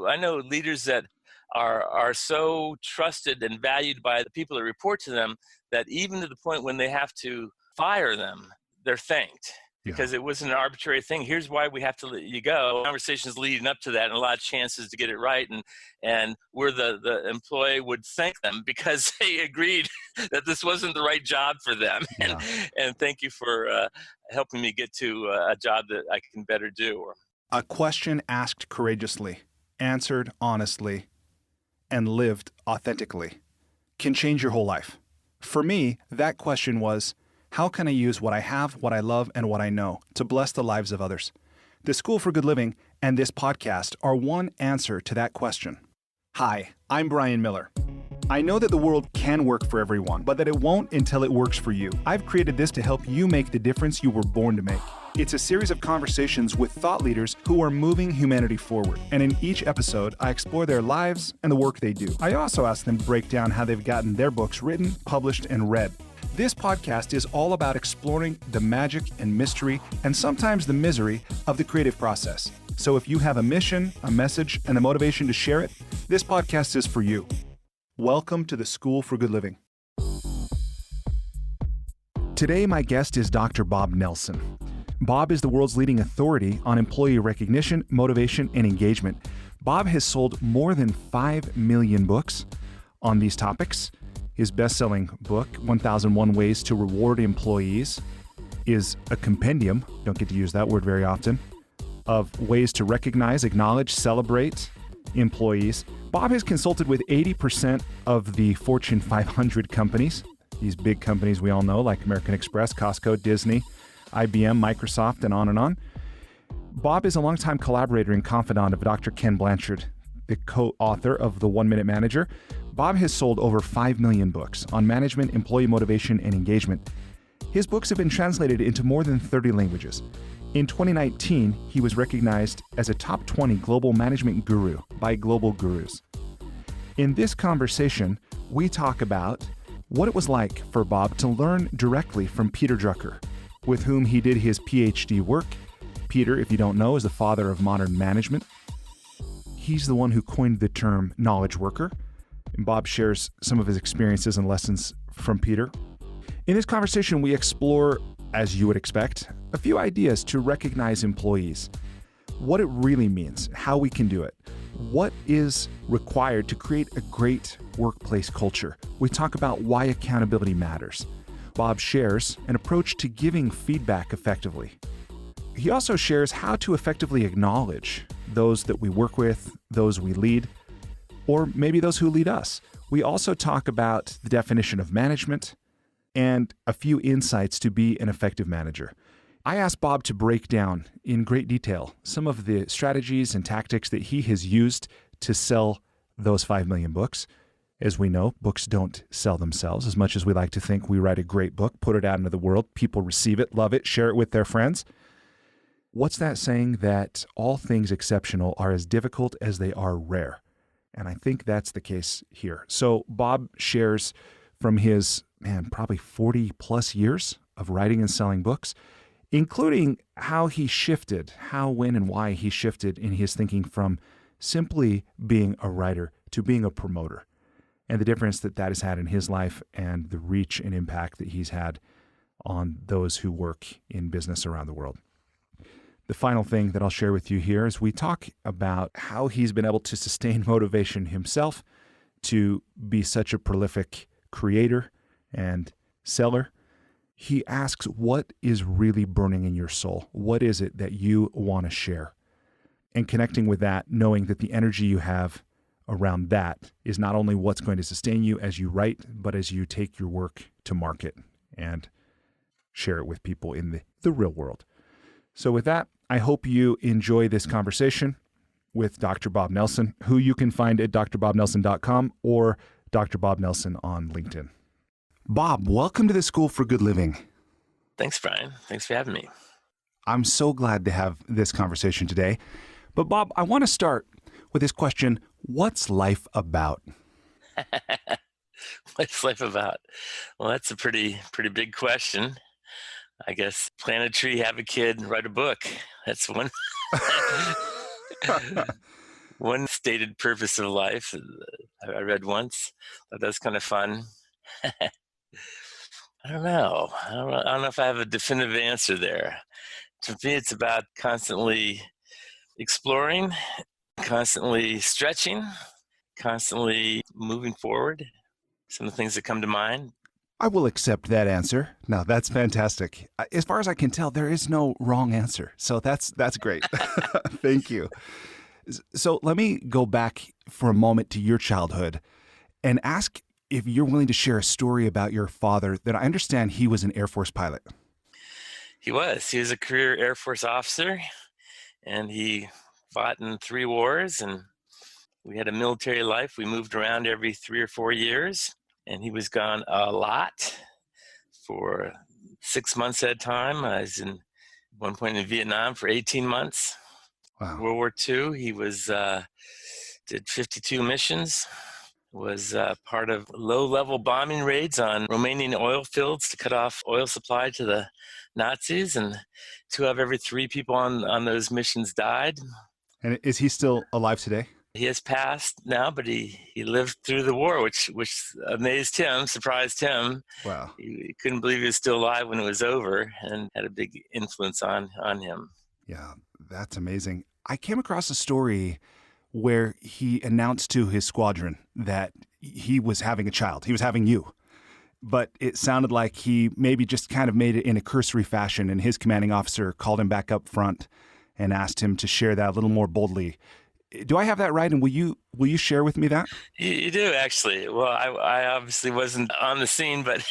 I know leaders that are so trusted and valued by the people that report to them that even to the point when they have to fire them, they're thanked. Because it wasn't an arbitrary thing. Here's why we have to let you go. Conversations leading up to that and a lot of chances to get it right. And where the employee would thank them because they agreed that this wasn't the right job for them. Yeah. And thank you for helping me get to a job that I can better do. A question asked courageously, answered honestly, and lived authentically can change your whole life. For me, that question was, how can I use what I have, what I love, and what I know to bless the lives of others? The School for Good Living and this podcast are one answer to that question. Hi, I'm Brian Miller. I know that the world can work for everyone, but that it won't until it works for you. I've created this to help you make the difference you were born to make. It's a series of conversations with thought leaders who are moving humanity forward. And in each episode, I explore their lives and the work they do. I also ask them to break down how they've gotten their books written, published, and read. This podcast is all about exploring the magic and mystery, and sometimes the misery, of the creative process. So if you have a mission, a message, and the motivation to share it, this podcast is for you. Welcome to the School for Good Living. Today, my guest is Dr. Bob Nelson. Bob is the world's leading authority on employee recognition, motivation, and engagement. Bob has sold more than 5 million books on these topics. His best-selling book, 1001 Ways to Reward Employees, is a compendium, don't get to use that word very often, of ways to recognize, acknowledge, celebrate employees. Bob has consulted with 80% of the Fortune 500 companies, these big companies we all know, like American Express, Costco, Disney, IBM, Microsoft, and on and on. Bob is a longtime collaborator and confidant of Dr. Ken Blanchard, the co-author of The 1 Minute Manager. Bob has sold over 5 million books on management, employee motivation, and engagement. His books have been translated into more than 30 languages. In 2019, he was recognized as a top 20 global management guru by Global Gurus. In this conversation, we talk about what it was like for Bob to learn directly from Peter Drucker, with whom he did his PhD work. Peter, if you don't know, is the father of modern management. He's the one who coined the term knowledge worker. And Bob shares some of his experiences and lessons from Peter. In this conversation, we explore, as you would expect, a few ideas to recognize employees, what it really means, how we can do it, what is required to create a great workplace culture. We talk about why accountability matters. Bob shares an approach to giving feedback effectively. He also shares how to effectively acknowledge those that we work with, those we lead, or maybe those who lead us. We also talk about the definition of management and a few insights to be an effective manager. I asked Bob to break down in great detail some of the strategies and tactics that he has used to sell those 5 million books. As we know, books don't sell themselves. As much as we like to think we write a great book, put it out into the world, people receive it, love it, share it with their friends. What's that saying? That all things exceptional are as difficult as they are rare. And I think that's the case here. So Bob shares from his, probably 40 plus years of writing and selling books, including how he shifted, how, when, and why he shifted in his thinking from simply being a writer to being a promoter, and the difference that that has had in his life and the reach and impact that he's had on those who work in business around the world. The final thing that I'll share with you here is we talk about how he's been able to sustain motivation himself to be such a prolific creator and seller. He asks, what is really burning in your soul? What is it that you want to share? And connecting with that, knowing that the energy you have around that is not only what's going to sustain you as you write, but as you take your work to market and share it with people in the real world. So with that, I hope you enjoy this conversation with Dr. Bob Nelson, who you can find at drbobnelson.com or Dr. Bob Nelson on LinkedIn. Bob, welcome to the School for Good Living. Thanks, Brian. Thanks for having me. I'm so glad to have this conversation today. But Bob, I want to start with this question, what's life about? What's life about? Well, that's a pretty big question. I guess plant a tree, have a kid, and write a book. That's one. one stated purpose of life. I read once. Thought that was kind of fun. I don't know. I don't know if I have a definitive answer there. To me, it's about constantly exploring, constantly stretching, constantly moving forward. Some of the things that come to mind. I will accept that answer. No, that's fantastic. As far as I can tell, there is no wrong answer. So that's great. Thank you. So let me go back for a moment to your childhood and ask if you're willing to share a story about your father. That I understand he was an Air Force pilot. He was. He was a career Air Force officer, and he fought in 3 wars, and we had a military life. We moved around every 3 or 4 years, and he was gone a lot for 6 months at a time. I was in one point in Vietnam for 18 months. Wow. World War II, he was did 52 missions, was part of low-level bombing raids on Romanian oil fields to cut off oil supply to the Nazis, and 2 out of every 3 people on those missions died. And is he still alive today? He has passed now, but he lived through the war, which amazed him, surprised him. Wow. He couldn't believe he was still alive when it was over, and had a big influence on him. Yeah, that's amazing. I came across a story where he announced to his squadron that he was having a child. He was having you. But it sounded like he maybe just kind of made it in a cursory fashion, and his commanding officer called him back up front and asked him to share that a little more boldly. Do I have that right? And will you share with me that? You do, actually. Well, I obviously wasn't on the scene, but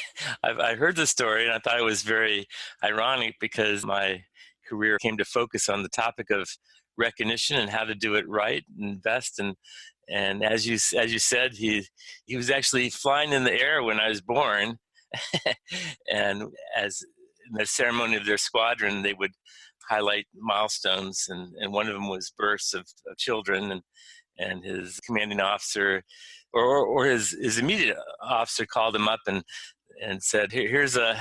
I heard the story, and I thought it was very ironic because my career came to focus on the topic of recognition and how to do it right and best. And as you said, he was actually flying in the air when I was born, and as in the ceremony of their squadron, they would highlight milestones, and one of them was births of children, and his commanding officer or his immediate officer called him up and said, here's I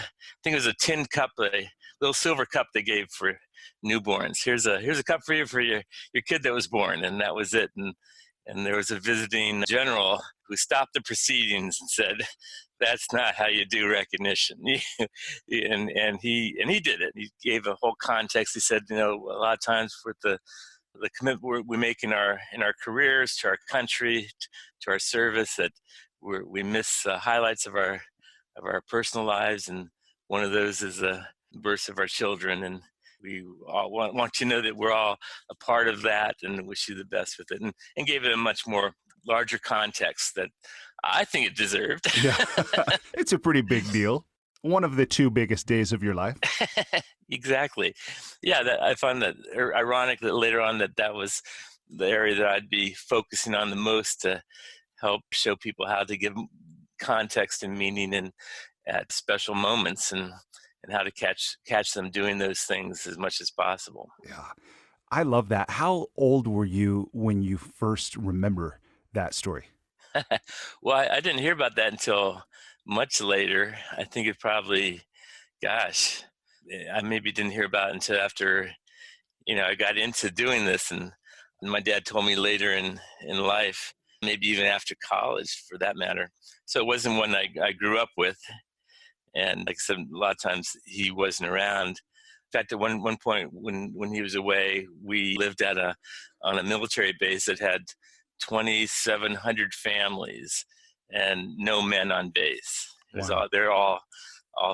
think it was a tin cup, a little silver cup they gave for newborns. Here's a cup for your kid that was born. And that was it. And there was a visiting general who stopped the proceedings and said, that's not how you do recognition. and he did it. He gave a whole context. He said, a lot of times with the commitment we make in our careers to our country, to our service, that we miss highlights of our personal lives, and one of those is the birth of our children. And we all want you to know that we're all a part of that, and wish you the best with it, and gave it a much more larger context that I think it deserved. Yeah. It's a pretty big deal. One of the 2 biggest days of your life. Exactly. Yeah, I find that ironic that later on that was the area that I'd be focusing on the most to help show people how to give context and meaning and at special moments, and how to catch them doing those things as much as possible. Yeah. I love that. How old were you when you first remember that story? Well, I didn't hear about that until much later. I think it probably, I maybe didn't hear about it until after, I got into doing this, and my dad told me later in life, maybe even after college for that matter. So it wasn't one I grew up with. And like I said, a lot of times he wasn't around. In fact, at one point when he was away, we lived on a military base that had 2,700 families and no men on base. It was Wow. they're all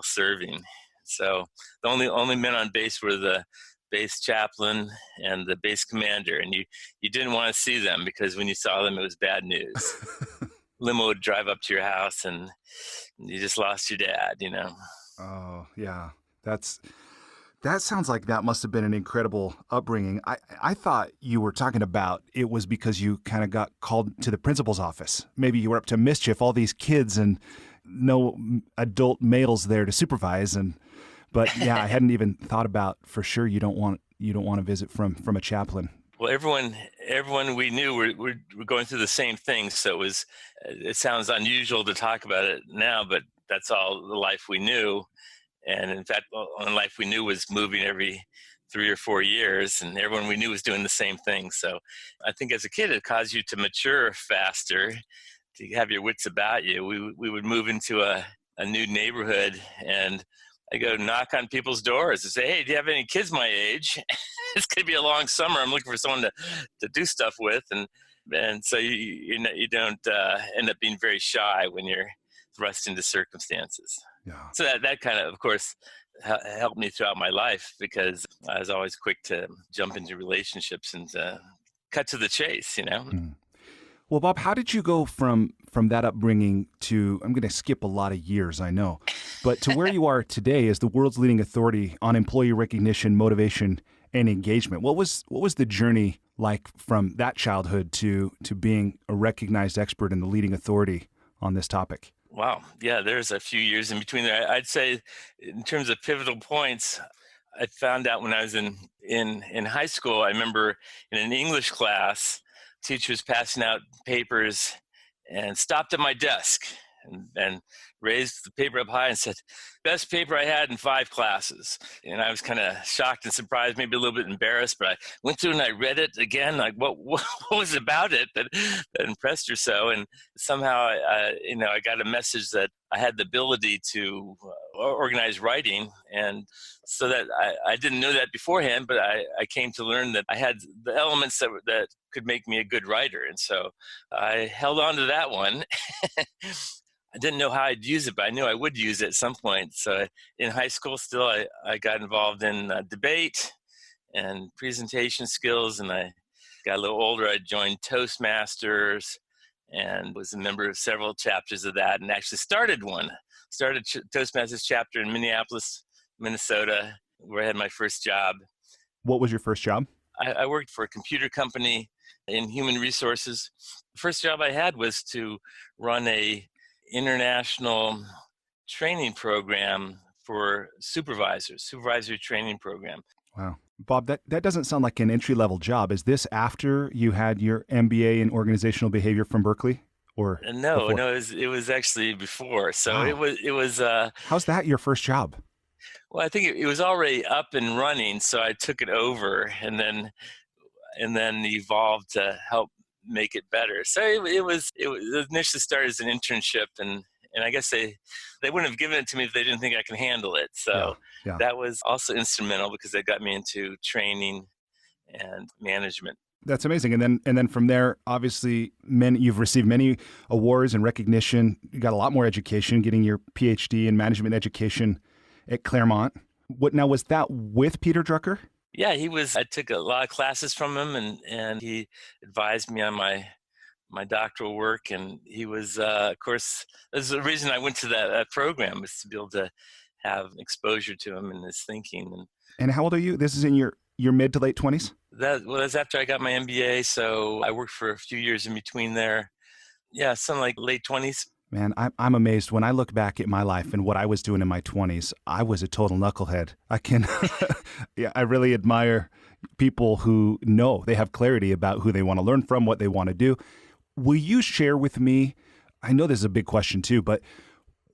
serving. So the only men on base were the base chaplain and the base commander, and you didn't want to see them because when you saw them, it was bad news. Limo would drive up to your house and you just lost your dad, Oh, yeah. That sounds like that must have been an incredible upbringing. I thought you were talking about it was because you kind of got called to the principal's office. Maybe you were up to mischief, all these kids and no adult males there to supervise. But yeah, I hadn't even thought about for sure you don't want a visit from a chaplain. Well, everyone we knew were going through the same thing. So it sounds unusual to talk about it now, but that's all the life we knew. And in fact, the life we knew was moving every 3 or 4 years, and everyone we knew was doing the same thing. So I think as a kid, it caused you to mature faster, to have your wits about you. We would move into a new neighborhood, and I go knock on people's doors and say, "Hey, do you have any kids my age? It's going to be a long summer. I'm looking for someone to do stuff with." And so you don't end up being very shy when you're thrust into circumstances. Yeah. So that kind of course, helped me throughout my life, because I was always quick to jump into relationships and cut to the chase, Mm. Well, Bob, how did you go from that upbringing to, I'm going to skip a lot of years, I know, but to where you are today as the world's leading authority on employee recognition, motivation, and engagement? What was the journey like from that childhood to being a recognized expert and the leading authority on this topic? Wow. Yeah, there's a few years in between there. I'd say in terms of pivotal points, I found out when I was in high school. I remember in an English class, teacher was passing out papers and stopped at my desk and raised the paper up high and said, "Best paper I had in 5 classes." And I was kind of shocked and surprised, maybe a little bit embarrassed, but I went through and I read it again, like what was about it that impressed her so. And somehow I got a message that I had the ability to organize writing. And so that I didn't know that beforehand, but I came to learn that I had the elements that could make me a good writer. And so I held on to that one. I didn't know how I'd use it, but I knew I would use it at some point. So in high school still, I got involved in debate and presentation skills. And I got a little older, I joined Toastmasters and was a member of several chapters of that, and actually started Toastmasters chapter in Minneapolis, Minnesota, where I had my first job. What was your first job? I worked for a computer company in human resources. The first job I had was to run a international training program for supervisory training program. Wow. Bob, that doesn't sound like an entry-level job. Is this after you had your MBA in organizational behavior from Berkeley? Or No, before? it was actually before. So Wow. it was How's that your first job? well, I think it was already up and running, so I took it over and then evolved to help make it better. So it initially started as an internship, and I guess they wouldn't have given it to me if they didn't think I can handle it. So Yeah. that was also instrumental, because they got me into training and management. That's amazing. And then from there, obviously, you've received many awards and recognition. You got a lot more education, getting your PhD in management education at Claremont. Now, was that with Peter Drucker? Yeah, I took a lot of classes from him, and he advised me on my doctoral work. And he was, of course, that's the reason I went to that program, was to be able to have exposure to him and his thinking. And how old are you? This is in your mid to late 20s? That's after I got my MBA, so I worked for a few years in between there. Yeah, something like late 20s. Man, I'm amazed. When I look back at my life and what I was doing in my 20s, I was a total knucklehead. I really admire people who know, they have clarity about who they want to learn from, what they want to do. Will you share with me, I know this is a big question too, but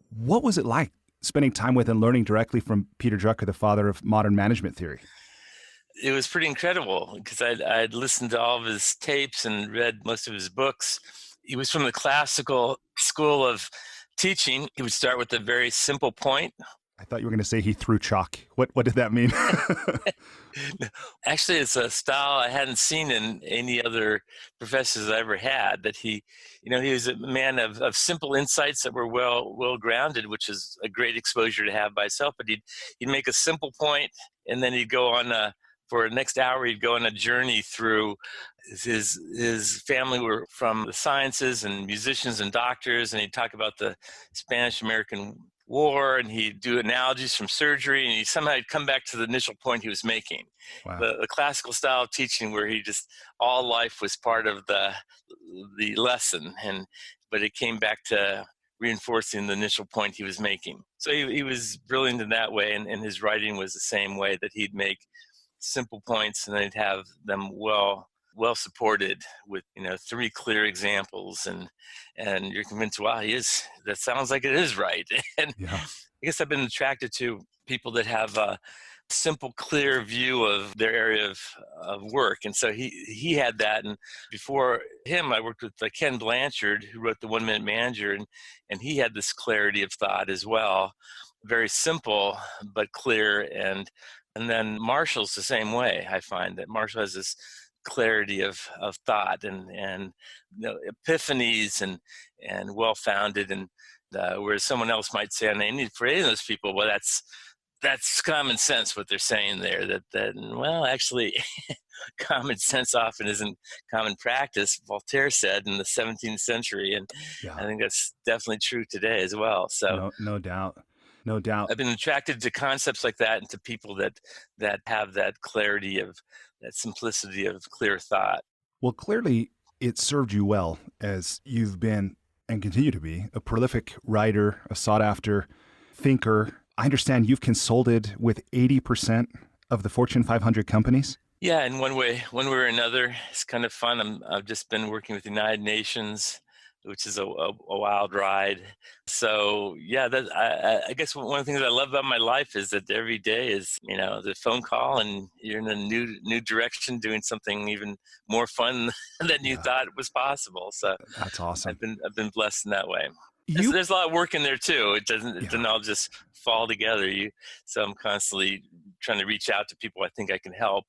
what was it like spending time with and learning directly from Peter Drucker, the father of modern management theory? It was pretty incredible, because I'd listened to all of his tapes and read most of his books. He was from the classical school of teaching. He would start with a very simple point. I thought you were going to say he threw chalk. What did that mean? Actually, it's a style I hadn't seen in any other professors I ever had. That he was a man of simple insights that were well grounded, which is a great exposure to have by itself. But he'd make a simple point, and then he'd go on for the next hour. He'd go on a journey through his family were from the sciences and musicians and doctors, and he'd talk about the Spanish-American War, and he'd do analogies from surgery, and he'd come back to the initial point he was making. Wow. The classical style of teaching, where all life was part of the lesson, but it came back to reinforcing the initial point he was making. So he was brilliant in that way, and his writing was the same way, that he'd make simple points, and then he'd have them well supported with 3 clear examples, and you're convinced, wow, that sounds like it is right. And Yeah. I guess I've been attracted to people that have simple, clear view of their area of work. And so he had that. And before him, I worked with Ken Blanchard, who wrote the 1 Minute Manager, and he had this clarity of thought as well. Very simple, but clear. And then Marshall's the same way. I find that Marshall has this clarity of thought and epiphanies and well-founded. And whereas someone else might say, I need for any of those people, well, that's common sense what they're saying there. That well, actually, common sense often isn't common practice. Voltaire said in the 17th century, and Yeah. I think that's definitely true today as well. So no doubt. No doubt. I've been attracted to concepts like that and to people that have that clarity of that simplicity of clear thought. Well, clearly it served you well as you've been and continue to be a prolific writer, a sought-after thinker. I understand you've consulted with 80% of the Fortune 500 companies. Yeah, in one way or another. It's kind of fun. I've just been working with the United Nations, which is a wild ride. So yeah, I guess one of the things I love about my life is that every day is, the phone call and you're in a new direction, doing something even more fun than you thought was possible. So that's awesome. I've been blessed in that way. There's a lot of work in there too. It doesn't all just fall together. So I'm constantly trying to reach out to people I think I can help.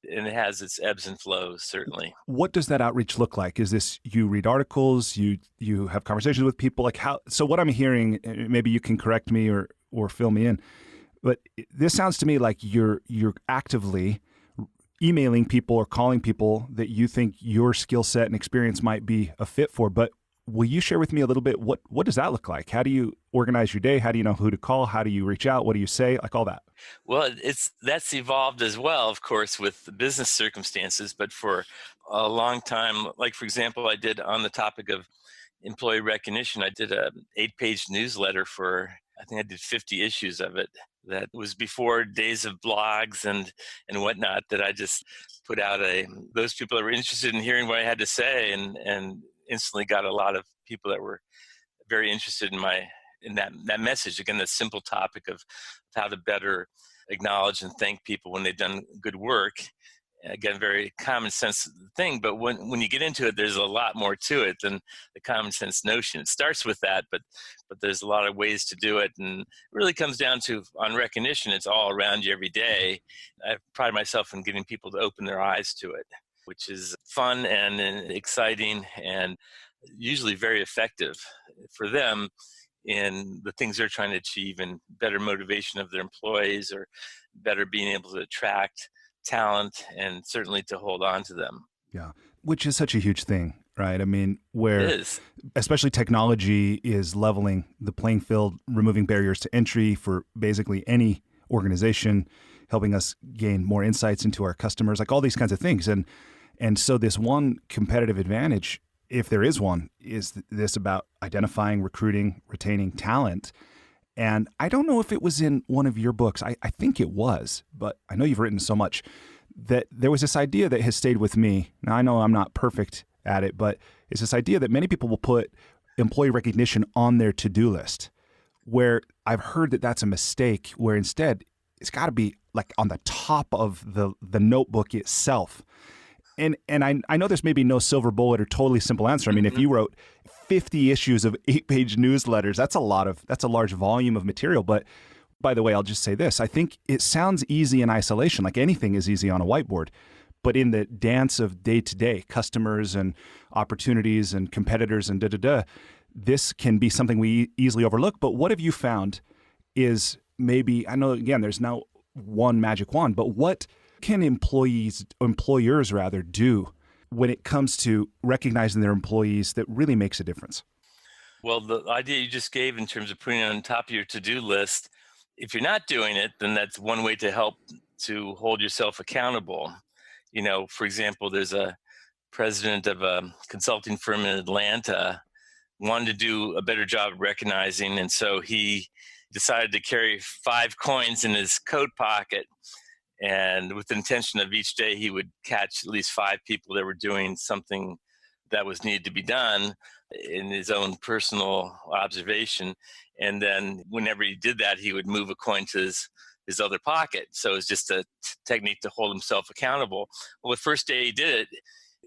And it has its ebbs and flows, certainly. What does that outreach look like? Is this you read articles, you have conversations with people? Like how? So what I'm hearing, maybe you can correct me or fill me in, but this sounds to me like you're actively emailing people or calling people that you think your skill set and experience might be a fit for. But will you share with me a little bit, what does that look like? How do you organize your day? How do you know who to call? How do you reach out? What do you say? Like all that. Well, that's evolved as well, of course, with the business circumstances. But for a long time, like for example, I did on the topic of employee recognition, I did a 8-page newsletter I think I did 50 issues of it. That was before days of blogs and whatnot, that I just put out those people that were interested in hearing what I had to say and instantly got a lot of people that were very interested in that message. Again, the simple topic of how to better acknowledge and thank people when they've done good work. Again, very common sense thing, but when you get into it, there's a lot more to it than the common sense notion. It starts with that, but there's a lot of ways to do it, and it really comes down to, on recognition, it's all around you every day. I pride myself in getting people to open their eyes to it, which is fun and exciting and usually very effective for them in the things they're trying to achieve, and better motivation of their employees, or better being able to attract talent and certainly to hold on to them. Yeah, which is such a huge thing, right? I mean, where especially technology is leveling the playing field, removing barriers to entry for basically any organization, helping us gain more insights into our customers, like all these kinds of things. And so this one competitive advantage, if there is one, is this about identifying, recruiting, retaining talent. And I don't know if it was in one of your books. I think it was, but I know you've written so much, that there was this idea that has stayed with me. Now, I know I'm not perfect at it, but it's this idea that many people will put employee recognition on their to-do list, where I've heard that that's a mistake, where instead it's got to be like on the top of the notebook itself. And I know there's maybe no silver bullet or totally simple answer. I mean, if you wrote 50 issues of 8-page newsletters, that's a large volume of material. But by the way, I'll just say this. I think it sounds easy in isolation, like anything is easy on a whiteboard. But in the dance of day-to-day, customers and opportunities and competitors and this can be something we easily overlook. But what have you found is maybe, I know, again, there's no one magic wand, but what can employers do when it comes to recognizing their employees that really makes a difference? Well, the idea you just gave in terms of putting it on top of your to-do list, if you're not doing it, then that's one way to help to hold yourself accountable. For example, there's a president of a consulting firm in Atlanta wanted to do a better job of recognizing, and so he decided to carry 5 coins in his coat pocket. And with the intention of each day, he would catch at least 5 people that were doing something that was needed to be done in his own personal observation. And then whenever he did that, he would move a coin to his his other pocket. So it's just a technique to hold himself accountable. Well, the first day he did it,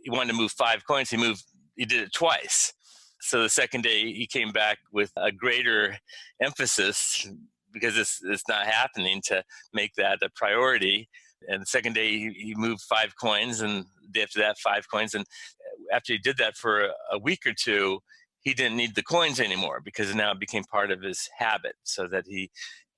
he wanted to move 5 coins. He did it twice. So the second day he came back with a greater emphasis, because it's not happening, to make that a priority. And the second day he moved 5 coins, and the day after that 5 coins. And after he did that for a week or two, he didn't need the coins anymore, because now it became part of his habit, so that he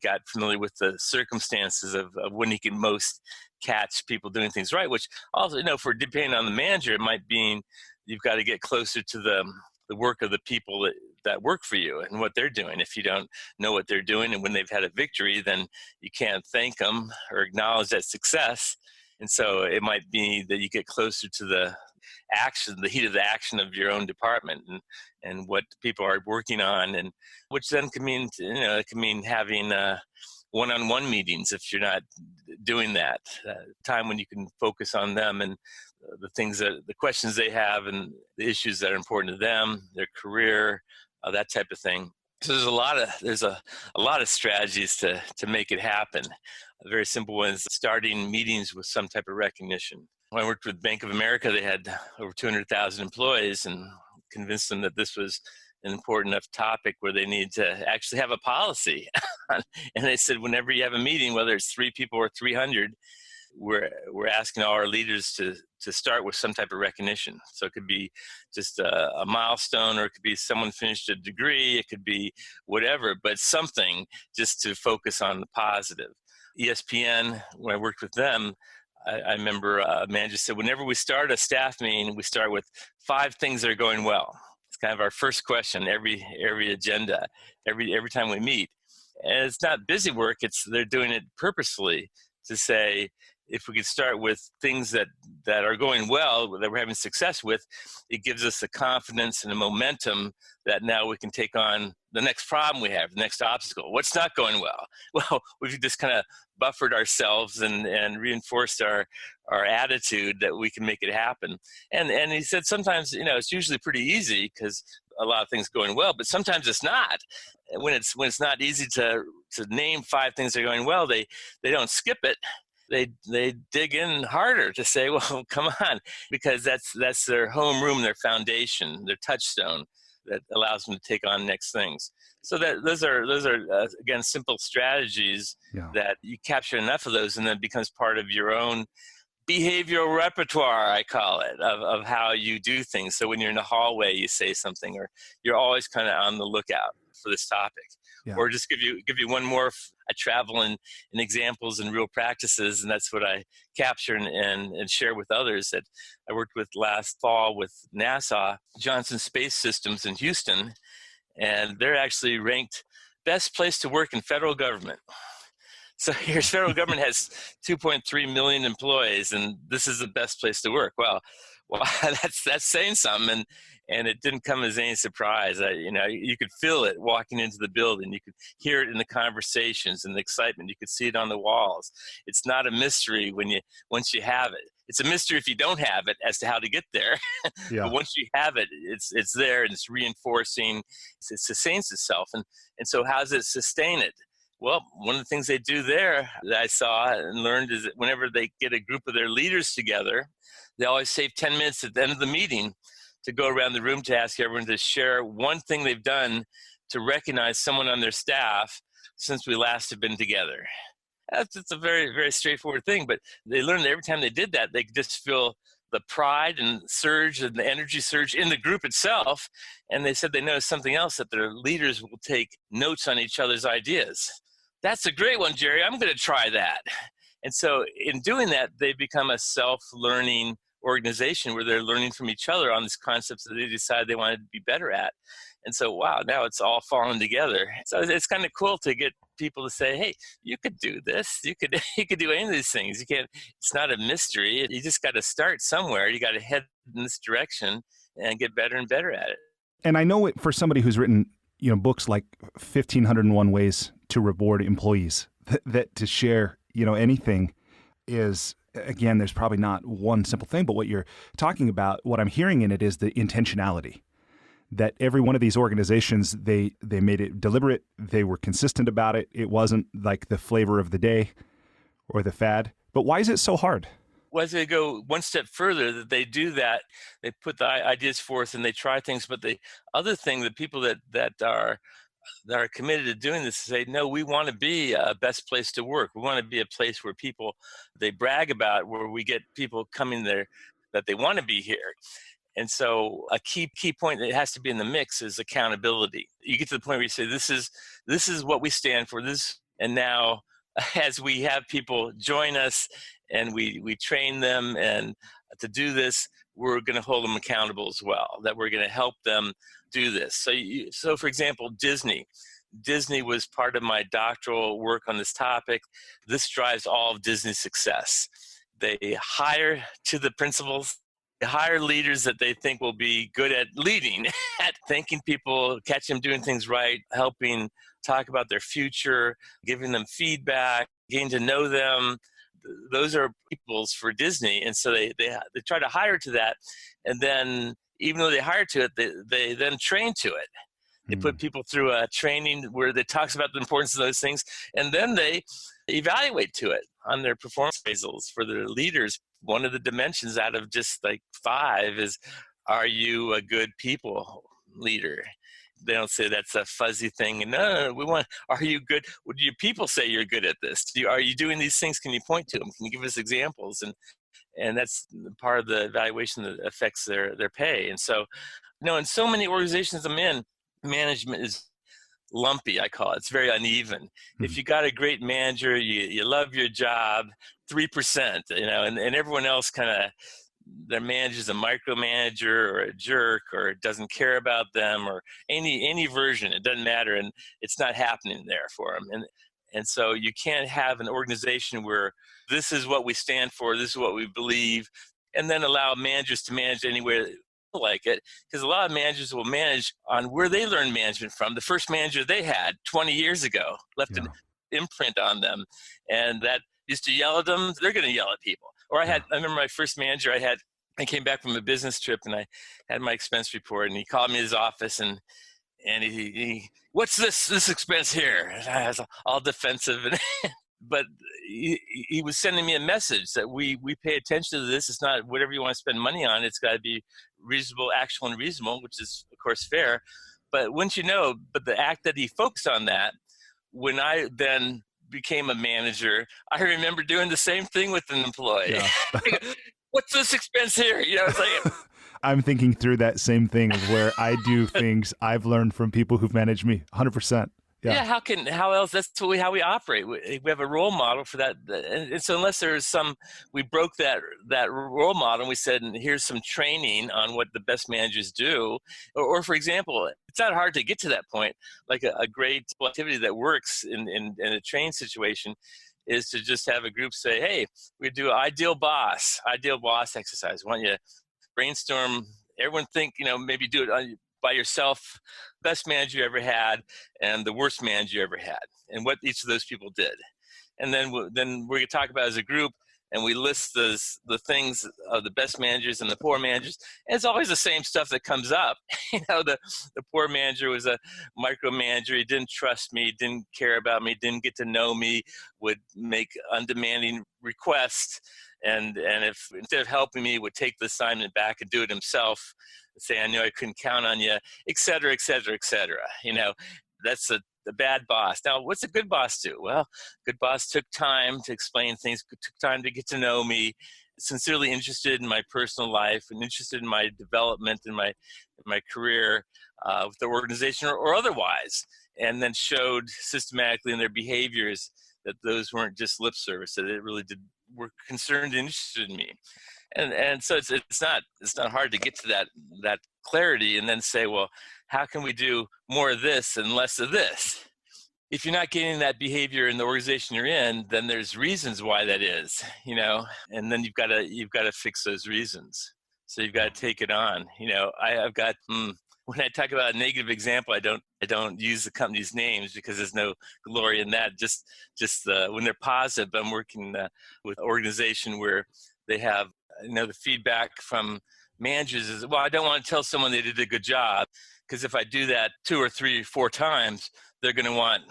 got familiar with the circumstances of when he can most catch people doing things right, which also, for depending on the manager, it might mean you've got to get closer to the work of the people that work for you and what they're doing. If you don't know what they're doing and when they've had a victory, then you can't thank them or acknowledge that success. And so it might be that you get closer to the heat of the action of your own department and what people are working on, and which then can mean, it can mean having one-on-one meetings if you're not doing that. Time when you can focus on them and the questions they have and the issues that are important to them, their career, that type of thing. So there's a lot of strategies to make it happen. A very simple one is starting meetings with some type of recognition. When I worked with Bank of America, they had over 200,000 employees, and convinced them that this was an important enough topic where they needed to actually have a policy. And they said, whenever you have a meeting, whether it's 3 people or 300, we're asking all our leaders to start with some type of recognition. So it could be just a milestone, or it could be someone finished a degree, it could be whatever, but something just to focus on the positive. ESPN, when I worked with them, I remember a manager said, whenever we start a staff meeting, we start with 5 things that are going well. It's kind of our first question, every agenda, every time we meet. And it's not busy work, they're doing it purposefully to say, if we could start with things that are going well, that we're having success with, it gives us the confidence and the momentum that now we can take on the next problem we have, the next obstacle. What's not going well? Well, we've just kind of buffered ourselves and reinforced our attitude that we can make it happen. And he said sometimes, it's usually pretty easy because a lot of things going well, but sometimes it's not. When it's not easy to name 5 things that are going well, they don't skip it. They dig in harder to say, well, come on, because that's their homeroom, their foundation, their touchstone that allows them to take on next things. So that those are again, simple strategies that you capture enough of those, and then it becomes part of your own behavioral repertoire, I call it, of how you do things. So when you're in the hallway, you say something, or you're always kind of on the lookout for this topic. Yeah. Or just give you one more. I travel in examples and real practices, and that's what I capture and share with others. That I worked with last fall with NASA, Johnson Space Systems in Houston, and they're actually ranked best place to work in federal government. So here's federal government has 2.3 million employees, and this is the best place to work. Well, that's saying something, and it didn't come as any surprise. You could feel it walking into the building. You could hear it in the conversations and the excitement. You could see it on the walls. It's not a mystery once you have it. It's a mystery if you don't have it as to how to get there. Yeah. But once you have it, it's there, and it's reinforcing. It sustains itself. And so how does it sustain it? Well, one of the things they do there that I saw and learned is that whenever they get a group of their leaders together, they always save 10 minutes at the end of the meeting to go around the room to ask everyone to share one thing they've done to recognize someone on their staff since we last have been together. It's a very, very straightforward thing, but they learned that every time they did that, they could just feel the pride and surge and the energy surge in the group itself. And they said they noticed something else, that their leaders will take notes on each other's ideas. That's a great one, Jerry. I'm going to try that. And so in doing that, they become a self-learning organization where they're learning from each other on these concepts that they decided they wanted to be better at. And so, wow, now it's all falling together. So it's kind of cool to get people to say, hey, you could do this. You could do any of these things. It's not a mystery. You just got to start somewhere. You got to head in this direction and get better and better at it. And I know for somebody who's written, books like 1,501 Ways to Reward Employees, that to share, anything is, again, there's probably not one simple thing, but what you're talking about, what I'm hearing in it is the intentionality. that every one of these organizations, they made it deliberate. They were consistent about it. It wasn't like the flavor of the day or the fad. But why is it so hard? Well, they go one step further, that they do that, they put the ideas forth and they try things. But the other thing, the people that are committed to doing this say, no, we want to be a best place to work. We want to be a place where people, they brag about, where we get people coming there that they want to be here. And so a key point that has to be in the mix is accountability. You get to the point where you say, this is what we stand for. And now as we have people join us and we train them and to do this, we're going to hold them accountable as well, that we're going to help them do this. So for example, Disney was part of my doctoral work on this topic. This drives all of Disney's success. They hire to the principals. They hire leaders that they think will be good at leading, at thanking people, catching them doing things right, helping talk about their future, giving them feedback, getting to know them. Those are peoples for Disney. And so they try to hire to that. And then even though they hire to it, they then train to it. They put people through a training where they talks about the importance of those things. And then they evaluate to it on their performance appraisals for their leaders. One of the dimensions out of just like 5 is, are you a good people leader? They don't say that's a fuzzy thing. No, we want, are you good? Would your people say you're good at this? Are you doing these things? Can you point to them? Can you give us examples? And that's part of the evaluation that affects their pay. And so, in so many organizations I'm in, management is lumpy, I call it. It's very uneven. Mm-hmm. If you got a great manager, you love your job, 3%, and everyone else kind of, their manager's a micromanager or a jerk or doesn't care about them or any version, it doesn't matter, and it's not happening there for them. And so you can't have an organization where this is what we stand for, this is what we believe, and then allow managers to manage anywhere like it, because a lot of managers will manage on where they learned management from. The first manager they had 20 years ago left an imprint on them, and that used to yell at them, they're going to yell at people. Or I remember my first manager I came back from a business trip and I had my expense report, and he called me in his office and he what's this expense here? And I was all defensive, but he was sending me a message that we pay attention to this. It's not whatever you want to spend money on. It's got to be reasonable, actual, and reasonable, which is of course fair. But wouldn't you know, but the act that he focused on that, when I then became a manager, I remember doing the same thing with an employee. Yeah. What's this expense here? It's like I'm thinking through that same thing of where I do things I've learned from people who've managed me 100%. Yeah. How else? That's how we operate. We have a role model for that. And so unless there's we broke that role model and we said, and here's some training on what the best managers do. Or for example, it's not hard to get to that point. Like a great activity that works in a train situation is to just have a group say, hey, we do ideal boss exercise. Why don't you brainstorm, everyone think, maybe do it by yourself, best manager you ever had and the worst manager you ever had, and what each of those people did. And then we're going to talk about as a group, and we list the things of the best managers and the poor managers. And it's always the same stuff that comes up. The poor manager was a micromanager. He didn't trust me, didn't care about me, didn't get to know me, would make undemanding requests. And if instead of helping me, would take the assignment back and do it himself, say, I knew I couldn't count on you, et cetera, et cetera, et cetera. That's the bad boss. Now, what's a good boss do? Well, good boss took time to explain things, took time to get to know me, sincerely interested in my personal life and interested in my development in my career with the organization or otherwise, and then showed systematically in their behaviors that those weren't just lip service, that it really were concerned and interested in me. And so it's not hard to get to that clarity and then say, well, how can we do more of this and less of this? If you're not getting that behavior in the organization you're in, then there's reasons why that is, and then you've got to fix those reasons. So you've got to take it on. I've got when I talk about a negative example, I don't use the company's names because there's no glory in that. Just when they're positive, I'm working with an organization where they have the feedback from managers is, well, I don't want to tell someone they did a good job, because if I do that 2 or 3 or 4 times, they're going to want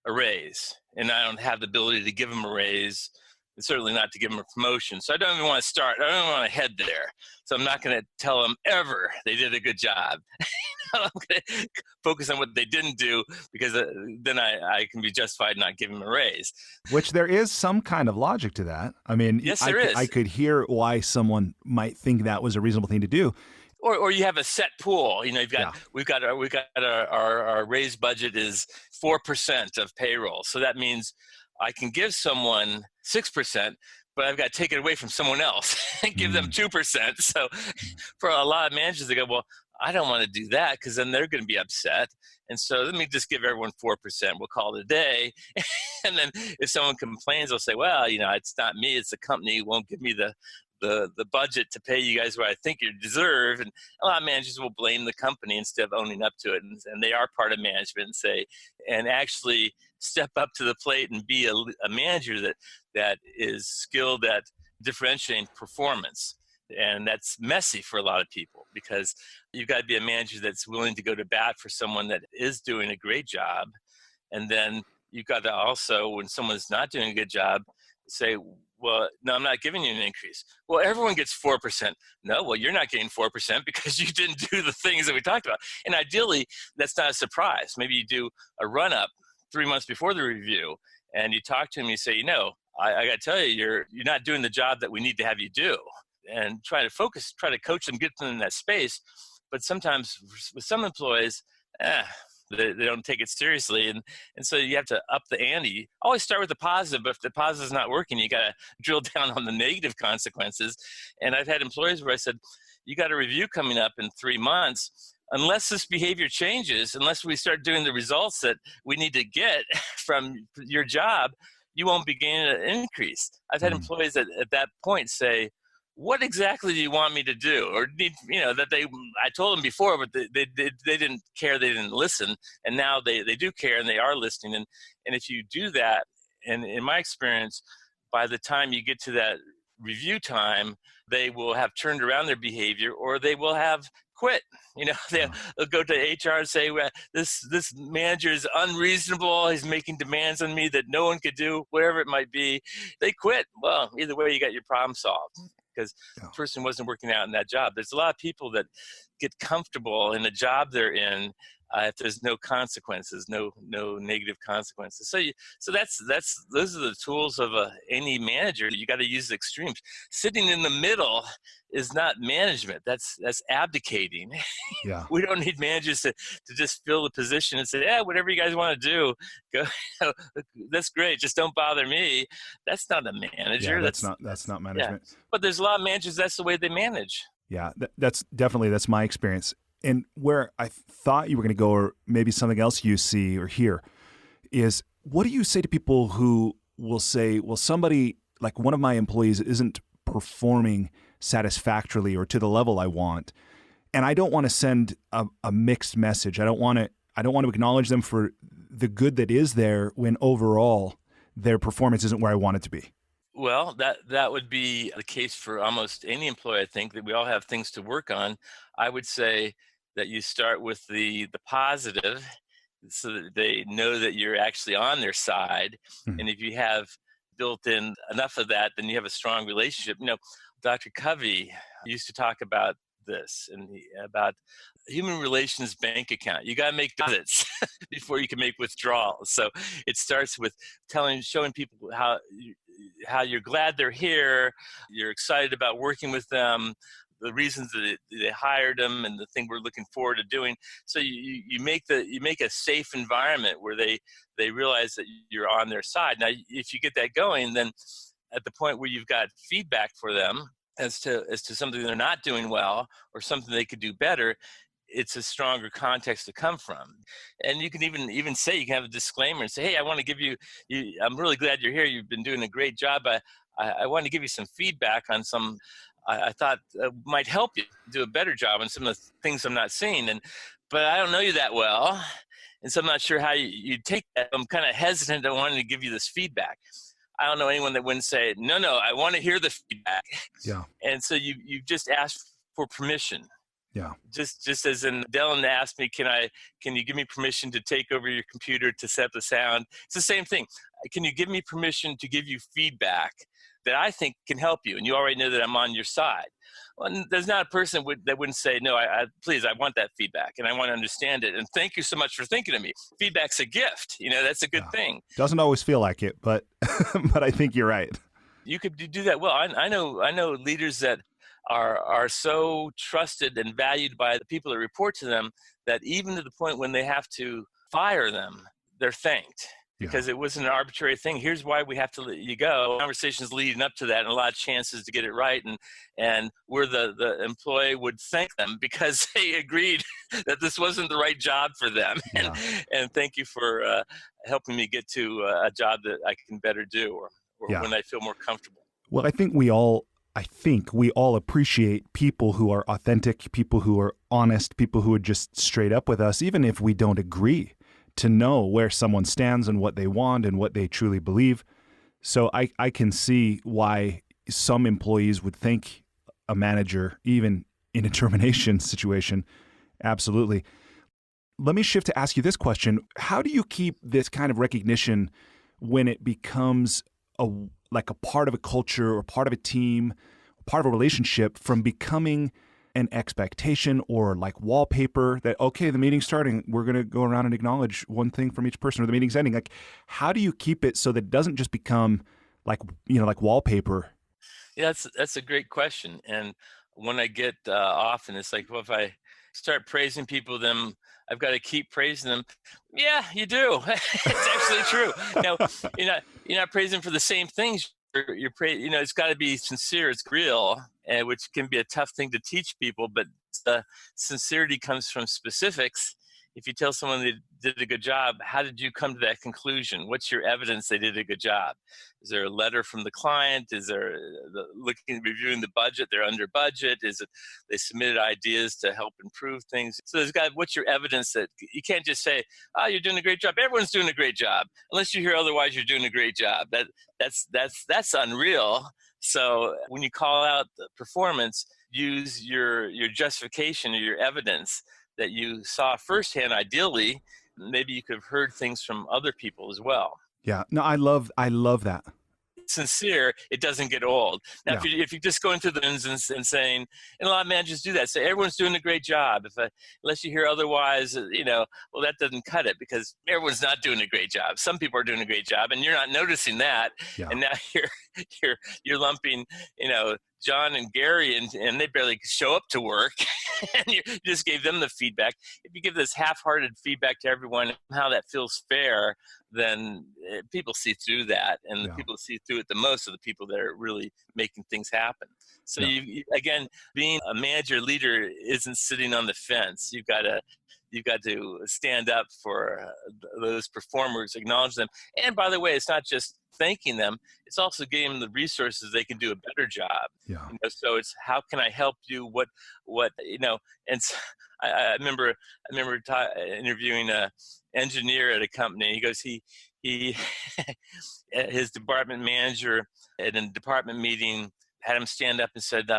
a raise, and I don't have the ability to give them a raise, and certainly not to give them a promotion. So I don't even want to start. I don't want to head there. So I'm not going to tell them ever they did a good job. I'm going to focus on what they didn't do, because then I can be justified not giving them a raise. Which there is some kind of logic to that. I mean, yes, there is. I could hear why someone might think that was a reasonable thing to do. Or you have a set pool. We've got our raise budget is 4% of payroll. So that means I can give someone 6%, but I've got to take it away from someone else and give them 2%. So for a lot of managers, they go, well, I don't want to do that, because then they're going to be upset. And so let me just give everyone 4%. We'll call it a day. And then if someone complains, they'll say, well, it's not me, it's the company who won't give me the budget to pay you guys what I think you deserve. And a lot of managers will blame the company instead of owning up to it. And they are part of management, and actually step up to the plate and be a manager that is skilled at differentiating performance. And that's messy for a lot of people, because you've got to be a manager that's willing to go to bat for someone that is doing a great job. And then you've got to also, when someone's not doing a good job, say, well, no, I'm not giving you an increase. Well, everyone gets 4%. No, well, you're not getting 4% because you didn't do the things that we talked about. And ideally, that's not a surprise. Maybe you do a run-up 3 months before the review, and you talk to them, you say, I got to tell you, you're not doing the job that we need to have you do. And try to coach them, get them in that space. But sometimes with some employees, they don't take it seriously. And so you have to up the ante. Always start with the positive, but if the positive is not working, you got to drill down on the negative consequences. And I've had employees where I said, you got a review coming up in 3 months. Unless this behavior changes, unless we start doing the results that we need to get from your job, you won't be gaining an increase. I've had employees that at that point say, what exactly do you want me to do? Or I told them before, but they didn't care, they didn't listen, and now they do care and they are listening. And if you do that, and in my experience, by the time you get to that review time, they will have turned around their behavior, or they will have quit. They'll go to HR and say, well, this manager is unreasonable. He's making demands on me that no one could do, whatever it might be. They quit. Well, either way, you got your problem solved, because the person wasn't working out in that job. There's a lot of people that get comfortable in the job they're in if there's no consequences, no negative consequences. So those are the tools of any manager. You got to use the extremes. Sitting in the middle is not management. That's abdicating. Yeah. We don't need managers to just fill the position and say, yeah, whatever you guys want to do, go. That's great. Just don't bother me. That's not a manager. Yeah, that's not management. Yeah. But there's a lot of managers, that's the way they manage. Yeah, that's my experience. And where I thought you were going to go, or maybe something else you see or hear, is what do you say to people who will say, well, somebody, like one of my employees isn't performing satisfactorily or to the level I want, and I don't want to send a mixed message. I don't want to acknowledge them for the good that is there when overall their performance isn't where I want it to be. Well, that would be the case for almost any employee. I think that we all have things to work on. I would say that you start with the positive, so that they know that you're actually on their side. Mm-hmm. And if you have built in enough of that, then you have a strong relationship. Dr. Covey used to talk about this, and about human relations bank account. You got to make deposits before you can make withdrawals. So it starts with showing people how you're glad they're here, you're excited about working with them, the reasons that they hired them, and the thing we're looking forward to doing. So you make a safe environment where they realize that you're on their side. Now, if you get that going, then at the point where you've got feedback for them as to something they're not doing well or something they could do better, it's a stronger context to come from. And you can even say, you can have a disclaimer and say, hey, I want to give you, I'm really glad you're here. You've been doing a great job. I want to give you some feedback on some, I thought might help you do a better job on some of the things I'm not seeing. But I don't know you that well. And so I'm not sure how you take that. I'm kind of hesitant on wanting to give you this feedback. I don't know anyone that wouldn't say, no, I want to hear the feedback. Yeah. And so you just ask for permission. Yeah. Just as in Dylan asked me, can you give me permission to take over your computer to set the sound? It's the same thing. Can you give me permission to give you feedback that I think can help you? And you already know that I'm on your side. Well, there's not a person that wouldn't say, no, please, I want that feedback and I want to understand it. And thank you so much for thinking of me. Feedback's a gift. That's a good thing. Doesn't always feel like it, but but I think you're right. You could do that well. I know leaders that are so trusted and valued by the people that report to them that even to the point when they have to fire them, they're thanked because it wasn't an arbitrary thing. Here's why we have to let you go. Conversations leading up to that and a lot of chances to get it right. And where the employee would thank them because they agreed that this wasn't the right job for them. Yeah. And thank you for helping me get to a job that I can better do or when I feel more comfortable. Well, I think we all appreciate people who are authentic, people who are honest, people who are just straight up with us, even if we don't agree, to know where someone stands and what they want and what they truly believe. So I can see why some employees would thank a manager, even in a termination situation. Absolutely. Let me shift to ask you this question. How do you keep this kind of recognition when it becomes like a part of a culture or part of a team, part of a relationship from becoming an expectation or like wallpaper that, okay, the meeting's starting, we're going to go around and acknowledge one thing from each person or the meeting's ending? Like, how do you keep it so that it doesn't just become like wallpaper? Yeah, that's a great question. And when I get often, it's like, well, if I start praising people, then I've got to keep praising them. Yeah, you do. It's actually true. Now, you're not praising for the same things. You're it's got to be sincere. It's real, which can be a tough thing to teach people. But the sincerity comes from specifics. If you tell someone they did a good job, how did you come to that conclusion? What's your evidence they did a good job? Is there a letter from the client? Is there reviewing the budget? They're under budget. Is it they submitted ideas to help improve things? So what's your evidence that you can't just say, oh, you're doing a great job. Everyone's doing a great job. Unless you hear otherwise, you're doing a great job. That's unreal. So when you call out the performance, use your justification or your evidence that you saw firsthand. Ideally, maybe you could have heard things from other people as well. Yeah, no, I love that. Sincere, it doesn't get old. Now, if you just go into the ends and saying, and a lot of managers do that, say everyone's doing a great job. Unless you hear otherwise, well, that doesn't cut it because everyone's not doing a great job. Some people are doing a great job, and you're not noticing that. Yeah. And now you're lumping, John and Gary, and they barely show up to work, and you just gave them the feedback. If you give this half-hearted feedback to everyone, how that feels fair, then people see through that, and the people that see through it the most are the people that are really making things happen. So you, again, being a manager leader isn't sitting on the fence. You've got to stand up for those performers, acknowledge them. And by the way, it's not just thanking them, it's also giving them the resources they can do a better job. Yeah. So it's how can I help you? And so I remember interviewing an engineer at a company. He goes, he his department manager at a department meeting had him stand up and said,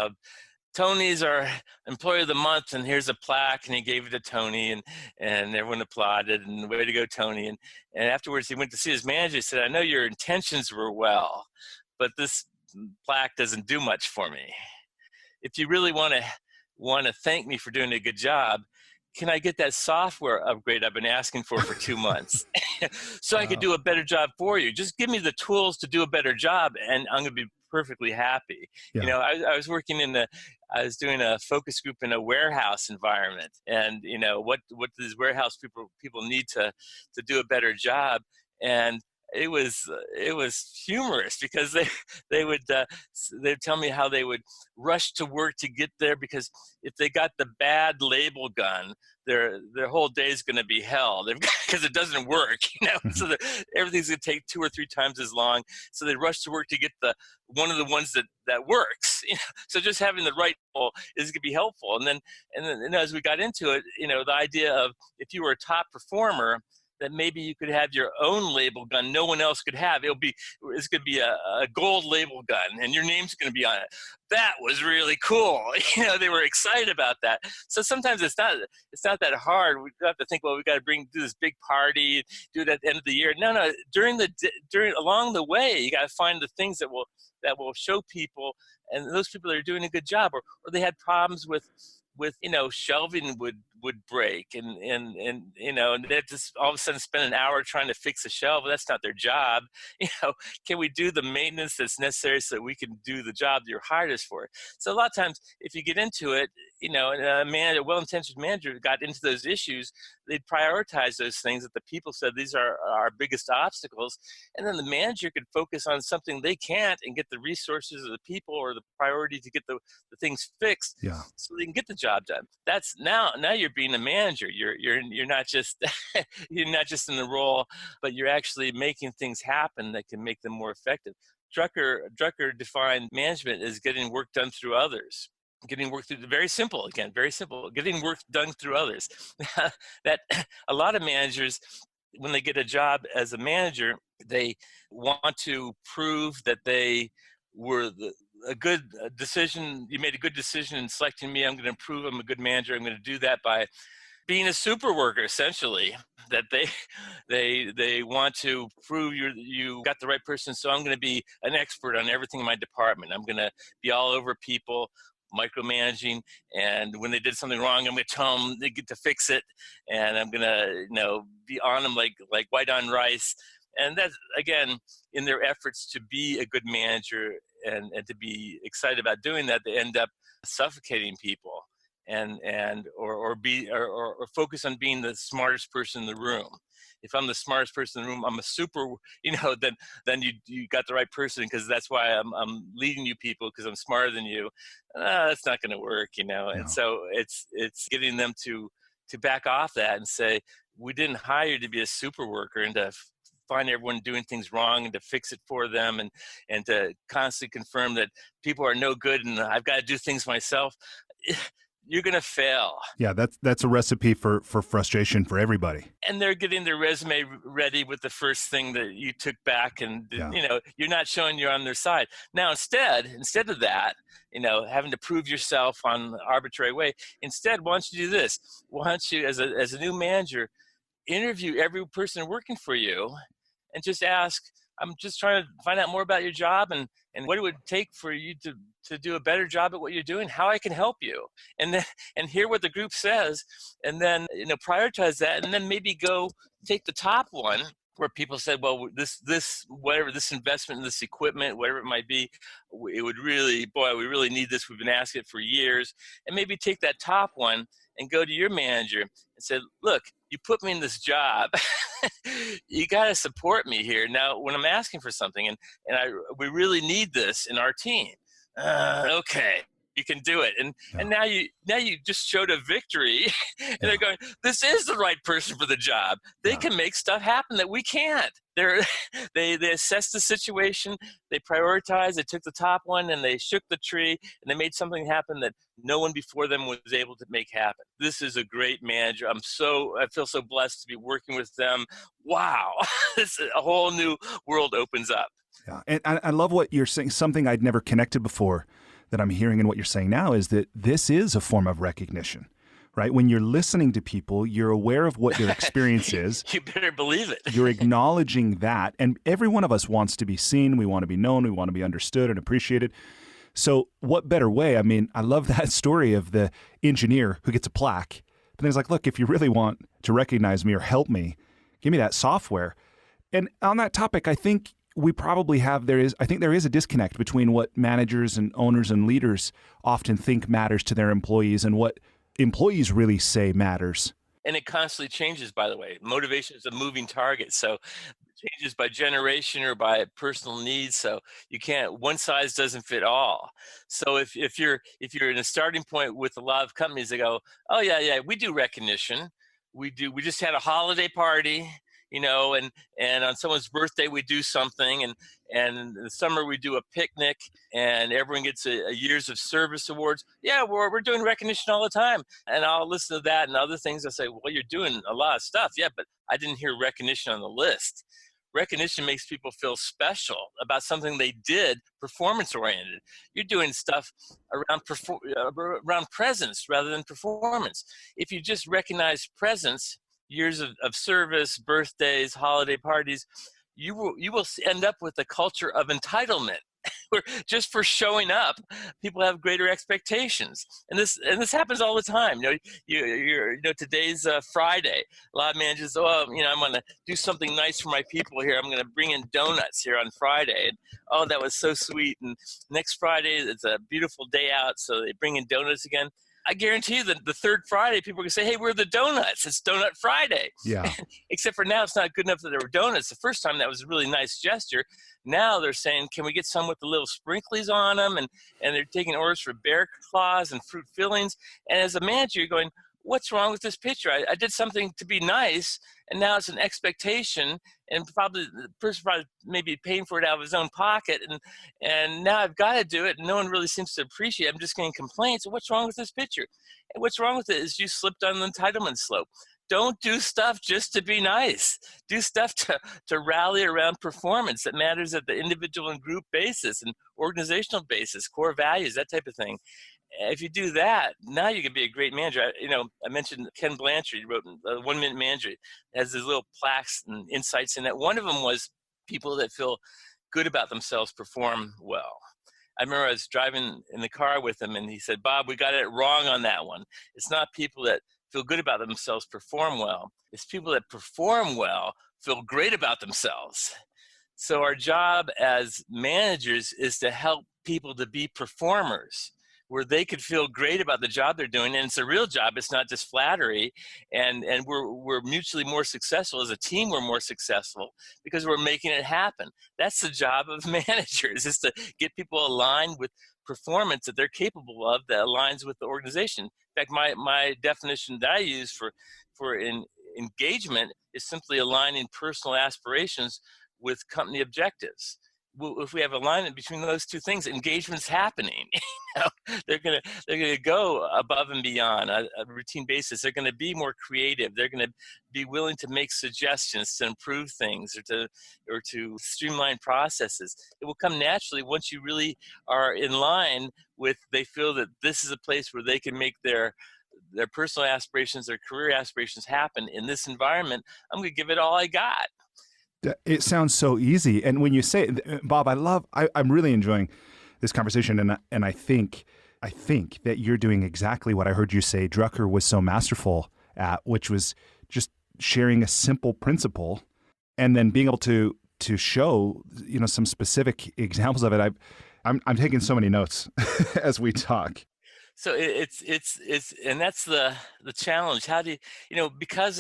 Tony's our employee of the month, and here's a plaque, and he gave it to Tony, and everyone applauded, and way to go, Tony. And afterwards, he went to see his manager. He said, I know your intentions were well, but this plaque doesn't do much for me. If you really want to thank me for doing a good job, can I get that software upgrade I've been asking for 2 months so I could do a better job for you? Just give me the tools to do a better job, and I'm going to be perfectly happy. Yeah. I was working I was doing a focus group in a warehouse environment, and what does warehouse people need to do a better job? And it was humorous because they'd tell me how they would rush to work to get there because if they got the bad label gun, their whole day is going to be hell because it doesn't work, So everything's going to take 2 or 3 times as long. So they rush to work to get one of the ones that works. So just having the right tool is going to be helpful. And then as we got into it, the idea of if you were a top performer, that maybe you could have your own label gun no one else could have. It's going to be a gold label gun, and your name's going to be on it. That was really cool. They were excited about that. So sometimes it's not that hard. We have to think, well, we got to do this big party, do it at the end of the year. No, along the way, you got to find the things that will show people, and those people that are doing a good job, or they had problems with shelving would break, and they just all of a sudden spend an hour trying to fix a shelf. That's not their job. Can we do the maintenance that's necessary so that we can do the job that you're hired us for? So a lot of times, if you get into it, a well-intentioned manager got into those issues, they'd prioritize those things that the people said these are our biggest obstacles, and then the manager could focus on something they can't and get the resources of the people or the priority to get the things fixed, so they can get the job done. That's now you're being a manager. You're not just you're not just in the role, but you're actually making things happen that can make them more effective. Drucker defined management as getting work done through others. Getting work through, very simple, getting work done through others. That a lot of managers, when they get a job as a manager, they want to prove that they were a good decision. You made a good decision in selecting me. I'm going to prove I'm a good manager. I'm going to do that by being a super worker, essentially. That they want to prove you got the right person. So I'm going to be an expert on everything in my department. I'm going to be all over people, micromanaging, and when they did something wrong, I'm going to tell them they get to fix it, and I'm going to be on them like white on rice. And that's, again, in their efforts to be a good manager and to be excited about doing that, they end up suffocating people or focus on being the smartest person in the room. If I'm the smartest person in the room, I'm a super, then you got the right person, because that's why I'm leading you people, because I'm smarter than you. That's not going to work, No. And so it's getting them to back off that and say, we didn't hire you to be a super worker and to find everyone doing things wrong and to fix it for them, and to constantly confirm that people are no good and I've got to do things myself. You're going to fail. Yeah, that's a recipe for frustration for everybody. And they're getting their resume ready with the first thing that you took back, and you're not showing you're on their side. Now, instead of that, having to prove yourself on an arbitrary way, instead, why don't you do this? Why don't you, as a new manager, interview every person working for you and just ask, I'm just trying to find out more about your job and what it would take for you to do a better job at what you're doing, how I can help you, and hear what the group says, and then prioritize that, and then maybe go take the top one where people said, well, this investment in this equipment, whatever it might be, it would really, we really need this. We've been asking it for years, and maybe take that top one and go to your manager and say, look, you put me in this job. You got to support me here. Now, when I'm asking for something and we really need this in our team. Okay, you can do it. And now you just showed a victory. And they're going, this is the right person for the job. They can make stuff happen that we can't. They assessed the situation, they prioritized, they took the top one, and they shook the tree, and they made something happen that no one before them was able to make happen. This is a great manager. I feel so blessed to be working with them. Wow, a whole new world opens up. Yeah, and I love what you're saying. Something I'd never connected before that I'm hearing in what you're saying now is that this is a form of recognition. Right? When you're listening to people, you're aware of what their experience is. You better believe it. You're acknowledging that. And every one of us wants to be seen. We want to be known. We want to be understood and appreciated. So what better way? I mean, I love that story of the engineer who gets a plaque. But then he's like, look, if you really want to recognize me or help me, give me that software. And on that topic, I think we probably there is a disconnect between what managers and owners and leaders often think matters to their employees and what employees really say matters. And it constantly changes, by the way. Motivation is a moving target. So it changes by generation or by personal needs. So one size doesn't fit all. So if you're in a starting point with a lot of companies that go, oh yeah, we do recognition. We just had a holiday party. and on someone's birthday we do something, and in the summer we do a picnic, and everyone gets a years of service awards. Yeah, we're doing recognition all the time. And I'll listen to that and other things. I say, well, you're doing a lot of stuff. Yeah, but I didn't hear recognition on the list. Recognition makes people feel special about something they did, performance oriented. You're doing stuff around presence rather than performance. If you just recognize presence, years of service, birthdays, holiday parties, you will end up with a culture of entitlement. Where just for showing up, people have greater expectations, and this happens all the time. Today's Friday. A lot of managers, I'm going to do something nice for my people here. I'm going to bring in donuts here on Friday, and that was so sweet. And next Friday, it's a beautiful day out, so they bring in donuts again. I guarantee you that the third Friday, people are going to say, hey, where are the donuts? It's Donut Friday. Yeah. Except for now, it's not good enough that there were donuts. The first time, that was a really nice gesture. Now they're saying, can we get some with the little sprinklies on them? And they're taking orders for bear claws and fruit fillings. And as a manager, you're going, what's wrong with this picture? I did something to be nice, and now it's an expectation, and probably the person may be paying for it out of his own pocket, and now I've got to do it, and no one really seems to appreciate it. I'm just getting complaints. So what's wrong with this picture? And what's wrong with it is you slipped on the entitlement slope. Don't do stuff just to be nice. Do stuff to rally around performance that matters at the individual and group basis and organizational basis, core values, that type of thing. If you do that, now you can be a great manager. I mentioned Ken Blanchard. He wrote a 1 Minute Manager. It has these little plaques and insights in it. One of them was people that feel good about themselves perform well. I remember I was driving in the car with him, and he said, Bob, we got it wrong on that one. It's not people that feel good about themselves perform well. It's people that perform well feel great about themselves. So our job as managers is to help people to be performers, where they could feel great about the job they're doing, and it's a real job. It's not just flattery, and we're mutually more successful as a team. We're more successful because we're making it happen. That's the job of managers, is to get people aligned with performance that they're capable of, that aligns with the organization. In fact, my definition that I use for engagement is simply aligning personal aspirations with company objectives. If we have alignment between those two things, engagement's happening. They're gonna go above and beyond a routine basis. They're gonna be more creative. They're gonna be willing to make suggestions to improve things or to streamline processes. It will come naturally once you really are in line with. They feel that this is a place where they can make their personal aspirations, their career aspirations happen in this environment. I'm gonna give it all I got. It sounds so easy. And when you say it, Bob, I'm really enjoying this conversation. And I think that you're doing exactly what I heard you say Drucker was so masterful at, which was just sharing a simple principle and then being able to show, some specific examples of it. I'm taking so many notes as we talk. So it's and that's the challenge. How do you, because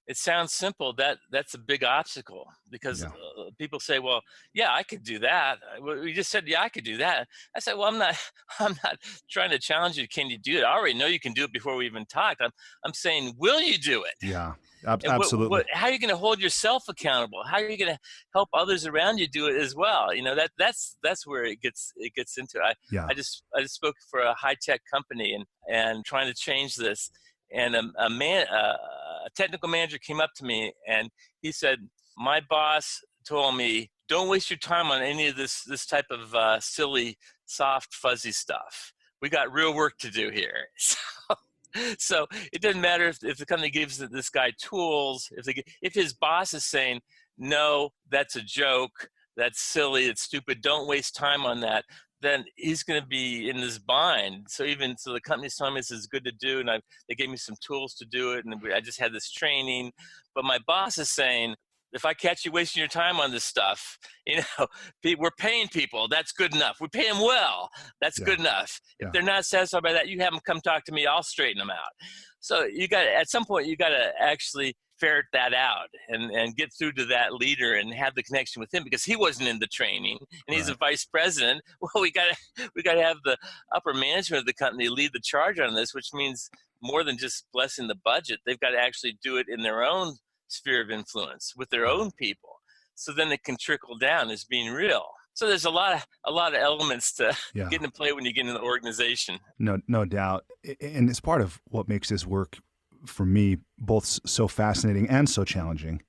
it sounds simple, that's a big obstacle, because people say, well, yeah, I could do that. We just said, yeah, I could do that. I said, well, I'm not trying to challenge you. Can you do it? I already know you can do it before we even talked. I'm saying, will you do it? Yeah, absolutely. How are you going to hold yourself accountable? How are you going to help others around you do it as well? That's where it gets into it. I just spoke for a high-tech company and trying to change this. And a technical manager came up to me and he said, my boss told me, don't waste your time on any of this type of silly, soft, fuzzy stuff. We got real work to do here. So it doesn't matter if the company gives this guy tools, if his boss is saying, no, that's a joke, that's silly, it's stupid, don't waste time on that, then he's going to be in this bind. So the company's telling me this is good to do, and they gave me some tools to do it, and I just had this training. But my boss is saying, if I catch you wasting your time on this stuff, we're paying people. That's good enough. We pay them well. That's good enough. If they're not satisfied by that, you have them come talk to me. I'll straighten them out. So at some point, you got to actually ferret that out and get through to that leader and have the connection with him, because he wasn't in the training and he's a vice president. Well, we got to have the upper management of the company lead the charge on this, which means more than just blessing the budget. They've got to actually do it in their own sphere of influence with their own people. So then it can trickle down as being real. So there's a lot of elements to get into play when you get into the organization. No doubt. And it's part of what makes this work for me both so fascinating and so challenging.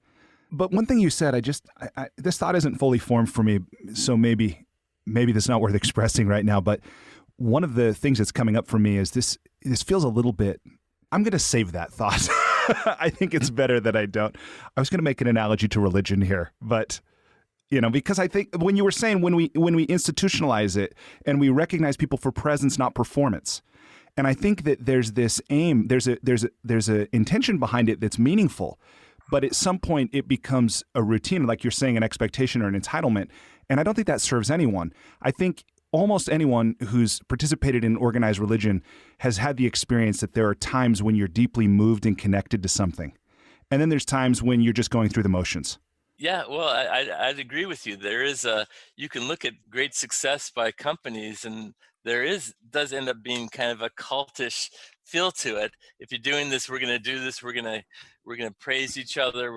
But one thing you said, this thought isn't fully formed for me, so maybe this is not worth expressing right now, but one of the things that's coming up for me is this feels a little bit, I'm going to save that thought. I think it's better that I don't. I was going to make an analogy to religion here, but because I think when you were saying when we institutionalize it and we recognize people for presence, not performance, and I think that there's this aim, there's a intention behind it that's meaningful, but at some point it becomes a routine, like you're saying, an expectation or an entitlement, and I don't think that serves anyone. I think almost anyone who's participated in organized religion has had the experience that there are times when you're deeply moved and connected to something, and then there's times when you're just going through the motions. Yeah, well, I'd agree with you. You can look at great success by companies, and does end up being kind of a cultish feel to it. If you're doing this, we're going to do this. We're going to praise each other.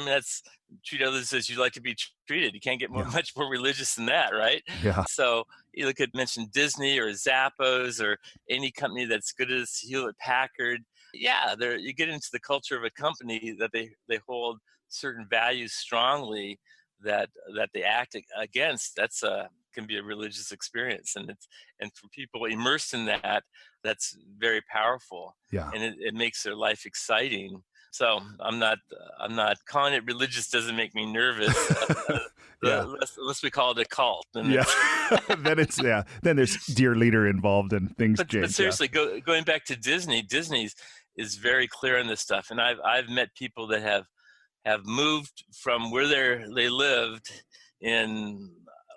That's treat others as you'd like to be treated. You can't get much more religious than that, right? Yeah. So you mention Disney or Zappos or any company that's good as Hewlett Packard. Yeah, you get into the culture of a company that they hold certain values strongly that they act against. That's can be a religious experience, and for people immersed in that, that's very powerful. Yeah, and it makes their life exciting. So I'm not calling it religious. Doesn't make me nervous. Unless we call it a cult. Then there's dear leader involved and things change. But seriously, going back to Disney's is very clear on this stuff, and I've met people that have moved from where they lived in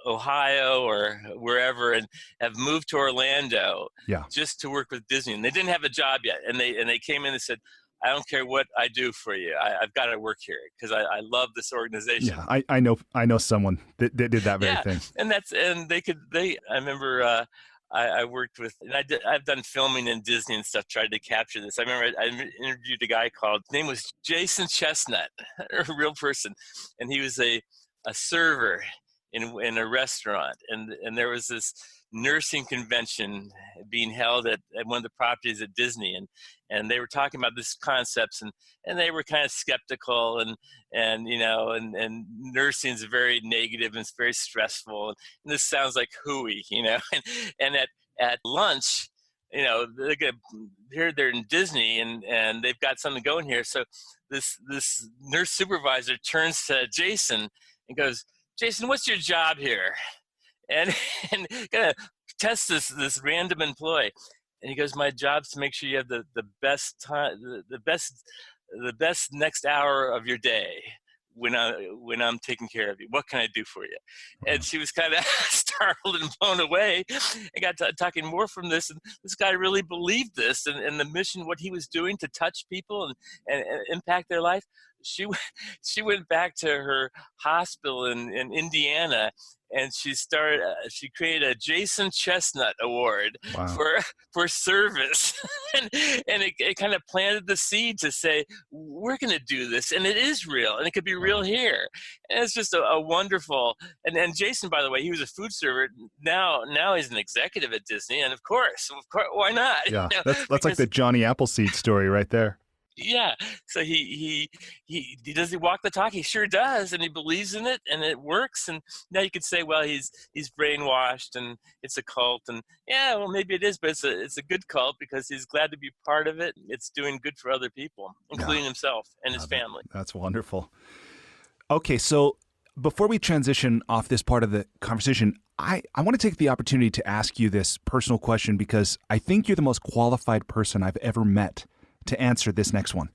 Ohio or wherever and have moved to Orlando just to work with Disney. And they didn't have a job yet. And they came in and said, I don't care what I do for you. I've got to work here because I love this organization. Yeah, I know someone that did that very thing. I remember I worked with, and I've done filming in Disney and stuff, tried to capture this. I remember I interviewed a guy his name was Jason Chestnut, a real person. And he was a server in a restaurant. And there was this nursing convention being held at one of the properties at Disney. And they were talking about these concepts and they were kind of skeptical and nursing is very negative and it's very stressful. And this sounds like hooey, and at lunch, they're in Disney and they've got something going here. So this nurse supervisor turns to Jason and goes, Jason, what's your job here? And kind of test this random employee. And he goes, my job's to make sure you have the best time, the best next hour of your day when I'm taking care of you. What can I do for you? And she was kind of startled and blown away and got talking more from this. And this guy really believed this and the mission, what he was doing to touch people and impact their life. She went back to her hospital in Indiana, and she created a Jason Chestnut Award for service, and it kind of planted the seed to say we're going to do this, and it is real, and it could be real here, and it's just a wonderful. And Jason, by the way, he was a food server. Now he's an executive at Disney, and of course, why not? Yeah, that's like the Johnny Appleseed story right there. Yeah. So he does he walk the talk? He sure does, and he believes in it, and it works. And now you could say, well, he's brainwashed, and it's a cult, and yeah, well, maybe it is, but it's a good cult because he's glad to be part of it. It's doing good for other people, including himself and his family. That's wonderful. Okay, so before we transition off this part of the conversation, I want to take the opportunity to ask you this personal question because I think you're the most qualified person I've ever met to answer this next one.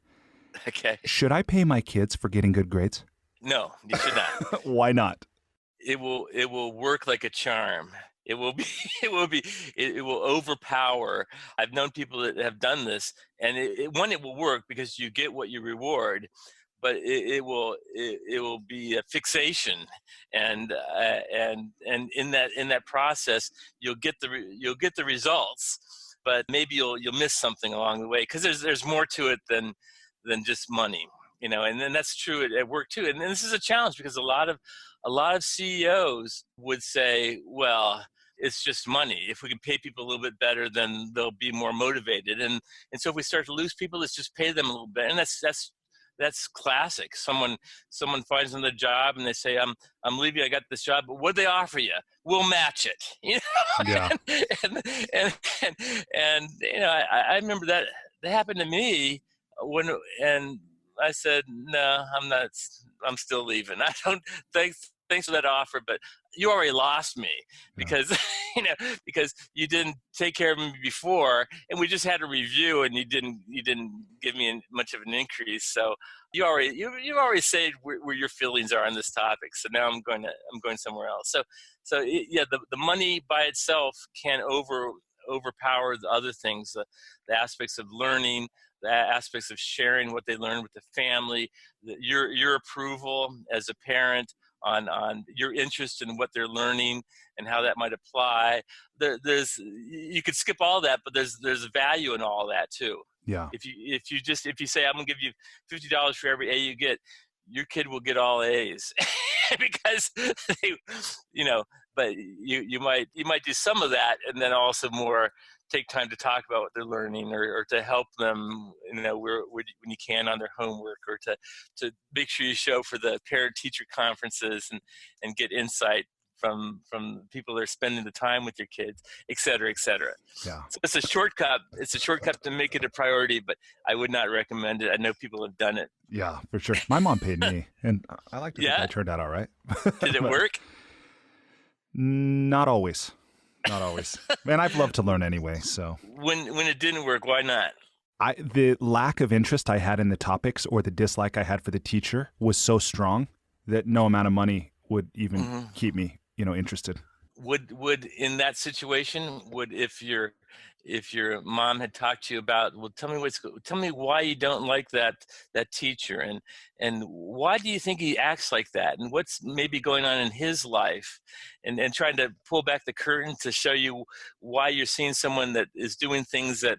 Okay. Should I pay my kids for getting good grades? No, you should not. Why not? It will work like a charm. It will overpower. I've known people that have done this, and it will work because you get what you reward, but it will be a fixation, and in that process you'll get the results. But maybe you'll miss something along the way because there's more to it than just money. And then that's true at work too. And this is a challenge because a lot of CEOs would say, well, it's just money. If we can pay people a little bit better, then they'll be more motivated. And so if we start to lose people, let's just pay them a little bit. And that's classic. Someone finds another job and they say, I'm leaving, I got this job, but what'd they offer you? We'll match it. Yeah. and I remember that happened to me and I said, no, I'm not, I'm still leaving. I don't, thanks for that offer, but you already lost me because, because you didn't take care of me before, and we just had a review and you didn't give me much of an increase. So you've already said where your feelings are on this topic. So now I'm going somewhere else. So yeah, the money by itself can overpower the other things, the aspects of learning, the aspects of sharing what they learned with the family, your approval as a parent on your interest in what they're learning and how that might apply. You could skip all that, but there's value in all that too. Yeah. If you say, I'm gonna give you $50 for every A you get, your kid will get all A's because but you might do some of that and then also more take time to talk about what they're learning or to help them, when you can on their homework, or to make sure you show for the parent-teacher conferences and get insight from people that are spending the time with your kids, et cetera, et cetera. Yeah. So it's a shortcut. It's a shortcut to make it a priority, but I would not recommend it. I know people have done it. Yeah, for sure. My mom paid me, and I like to think I turned out all right. Did it work? Not always. Not always. Man, I've loved to learn anyway. So when it didn't work, why not? The lack of interest I had in the topics or the dislike I had for the teacher was so strong that no amount of money would even keep me, interested. Would in that situation, if your mom had talked to you about, well, tell me why you don't like that teacher, and why do you think he acts like that, and what's maybe going on in his life, and trying to pull back the curtain to show you why you're seeing someone that is doing things that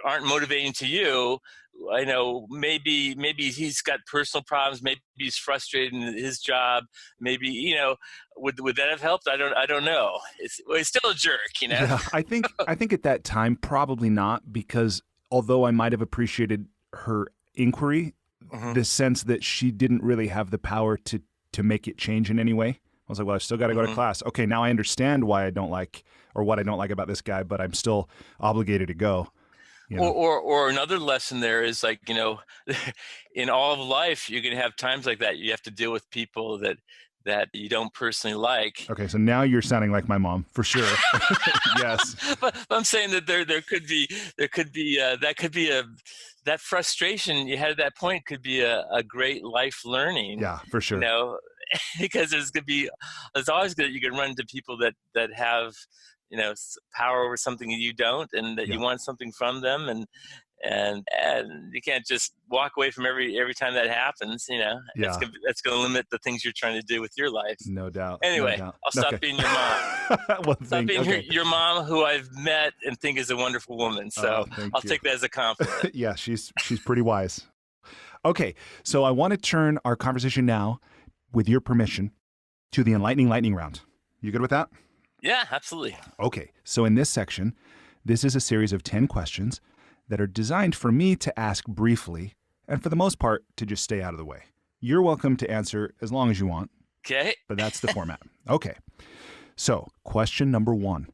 aren't motivating to you. I know maybe he's got personal problems. Maybe he's frustrated in his job. Maybe, would that have helped? I don't know. He's still a jerk, Yeah, I think at that time, probably not, because although I might have appreciated her inquiry, the sense that she didn't really have the power to make it change in any way. I was like, well, I've still got to go to class. Okay, now I understand why I don't like, or what I don't like about this guy, but I'm still obligated to go. Or another lesson there is like, in all of life, you're going to have times like that. You have to deal with people that you don't personally like. Okay, so now you're sounding like my mom, for sure. Yes. But I'm saying that that frustration you had at that point could be a great life learning. Yeah, for sure. Because there's always good. You can run into people that have, power over something you don't, and that you want something from them, and you can't just walk away from every time that happens. That's going to limit the things you're trying to do with your life. No doubt. Anyway, no doubt. I'll stop being your mom. Stop being your mom, who I've met and think is a wonderful woman. So I'll take that as a compliment. Yeah, she's pretty wise. Okay, so I want to turn our conversation now, with your permission, to the enlightening lightning round. You good with that? Yeah, absolutely. Okay, so in this section, this is a series of 10 questions that are designed for me to ask briefly, and for the most part, to just stay out of the way. You're welcome to answer as long as you want. Okay. But that's the format. Okay. So, question number 1.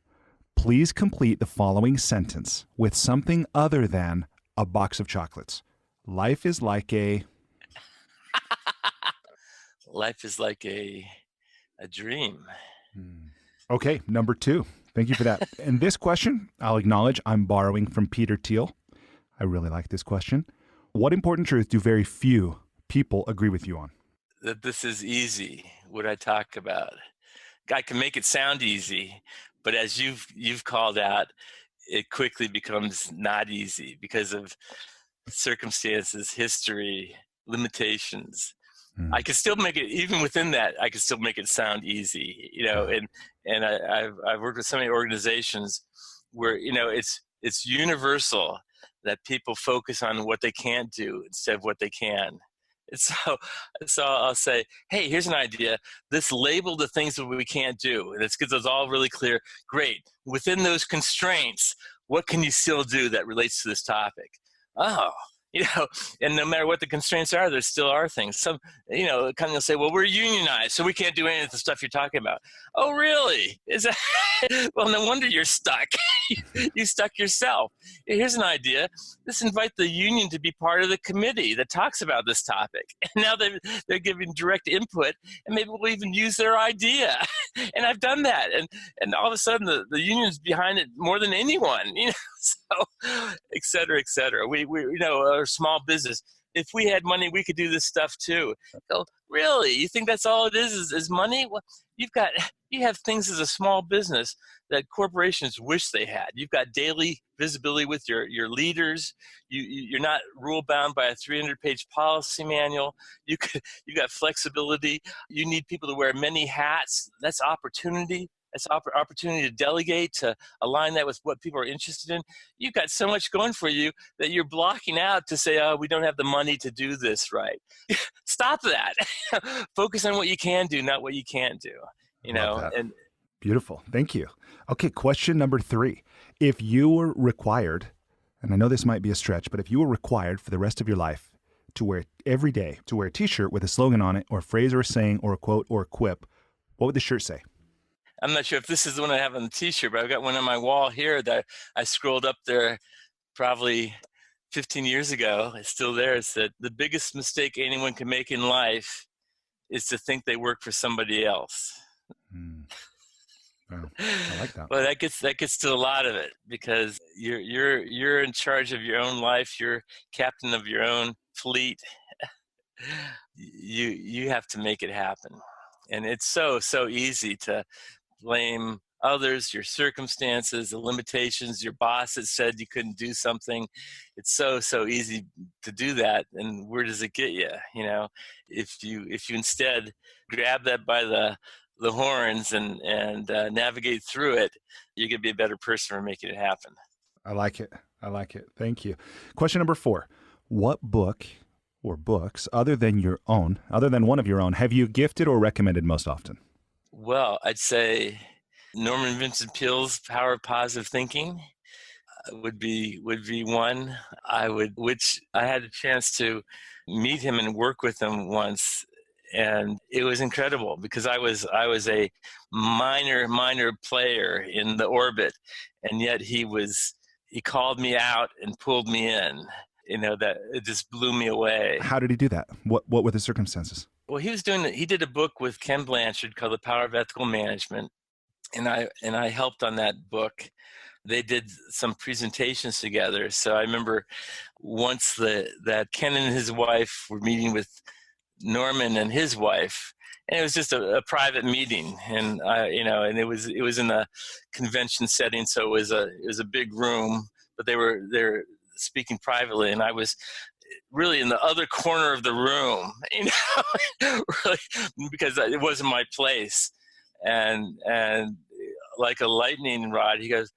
Please complete the following sentence with something other than a box of chocolates. Life is like a... Life is like a dream. Okay, number 2. Thank you for that. And this question, I'll acknowledge I'm borrowing from Peter Thiel. I really like this question. What important truth do very few people agree with you on? That this is easy, what I talk about. I can make it sound easy, but as you've called out, it quickly becomes not easy because of circumstances, history, limitations. I can still make it, even within that, I can still make it sound easy, and I've worked with so many organizations where, it's universal that people focus on what they can't do instead of what they can. And so I'll say, hey, here's an idea. Let's label the things that we can't do. And this gets us all really clear. Great. Within those constraints, what can you still do that relates to this topic? Oh, and no matter what the constraints are, there still are things. Some, kind of say, well, we're unionized, so we can't do any of the stuff you're talking about. Oh, really? Is that? Well, no wonder you're stuck. You stuck yourself. Here's an idea. Let's invite the union to be part of the committee that talks about this topic. And now they're giving direct input, and maybe we'll even use their idea. And I've done that. And all of a sudden, the union's behind it more than anyone, so et cetera, et cetera. We our small business, if we had money, we could do this stuff too. So, really? You think that's all it is money? Well, you have things as a small business that corporations wish they had. You've got daily visibility with your leaders. You're not rule bound by a 300-page policy manual. You've got flexibility. You need people to wear many hats. That's opportunity. That's opportunity to delegate, to align that with what people are interested in. You've got so much going for you that you're blocking out to say, oh, we don't have the money to do this right. Stop that. Focus on what you can do, not what you can't do. And beautiful. Thank you. Okay, question number 3. If you were required, and I know this might be a stretch, but if you were required for the rest of your life to wear every day, to wear a t-shirt with a slogan on it, or a phrase or a saying or a quote or a quip, what would the shirt say? I'm not sure if this is the one I have on the t-shirt, but I've got one on my wall here that I scrolled up there probably 15 years ago. It's still there. It said, the biggest mistake anyone can make in life is to think they work for somebody else. Wow. I like that. Well, that gets to a lot of it, because you're in charge of your own life. You're captain of your own fleet. You have to make it happen. And it's so easy to blame others, your circumstances, the limitations, your boss that said you couldn't do something. It's so easy to do that. And where does it get you? If you instead grab that by the horns and navigate through it, you're going to be a better person for making it happen. I like it. Thank you. Question number 4. What book or books, other than one of your own, have you gifted or recommended most often? Well, I'd say Norman Vincent Peale's Power of Positive Thinking would be one. Which I had a chance to meet him and work with him once, and it was incredible, because I was a minor player in the orbit, and yet he called me out and pulled me in. That it just blew me away. How did he do that? What were the circumstances? Well, he did a book with Ken Blanchard called The Power of Ethical Management, and I helped on that book. They did some presentations together. So I remember once that Ken and his wife were meeting with Norman and his wife, and it was just a private meeting, and and it was in a convention setting, so it was a big room, but they're speaking privately, and I was really in the other corner of the room, really, because it wasn't my place. And like a lightning rod, he goes,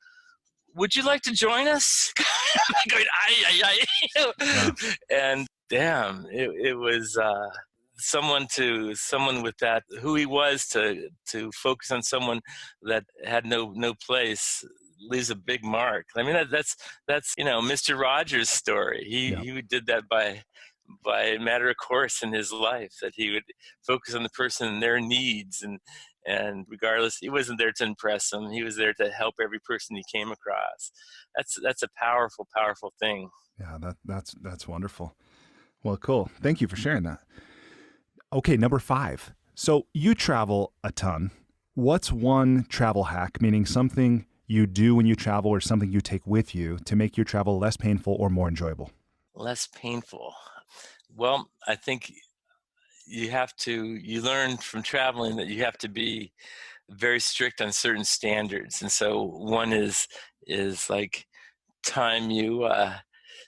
would you like to join us? I'm going, Wow. And damn, it was someone with that, who he was, to focus on someone that had no place, leaves a big mark. I mean, that's Mr. Rogers' story. He did that by a matter of course in his life, that he would focus on the person and their needs, and regardless, he wasn't there to impress them. He was there to help every person he came across. That's a powerful thing. Yeah, that's wonderful. Well, cool. Thank you for sharing that. Okay, number 5. So you travel a ton. What's one travel hack, meaning something you do when you travel or something you take with you to make your travel less painful or more enjoyable? Less painful. Well, I think you learn from traveling that you have to be very strict on certain standards. And so one is like time you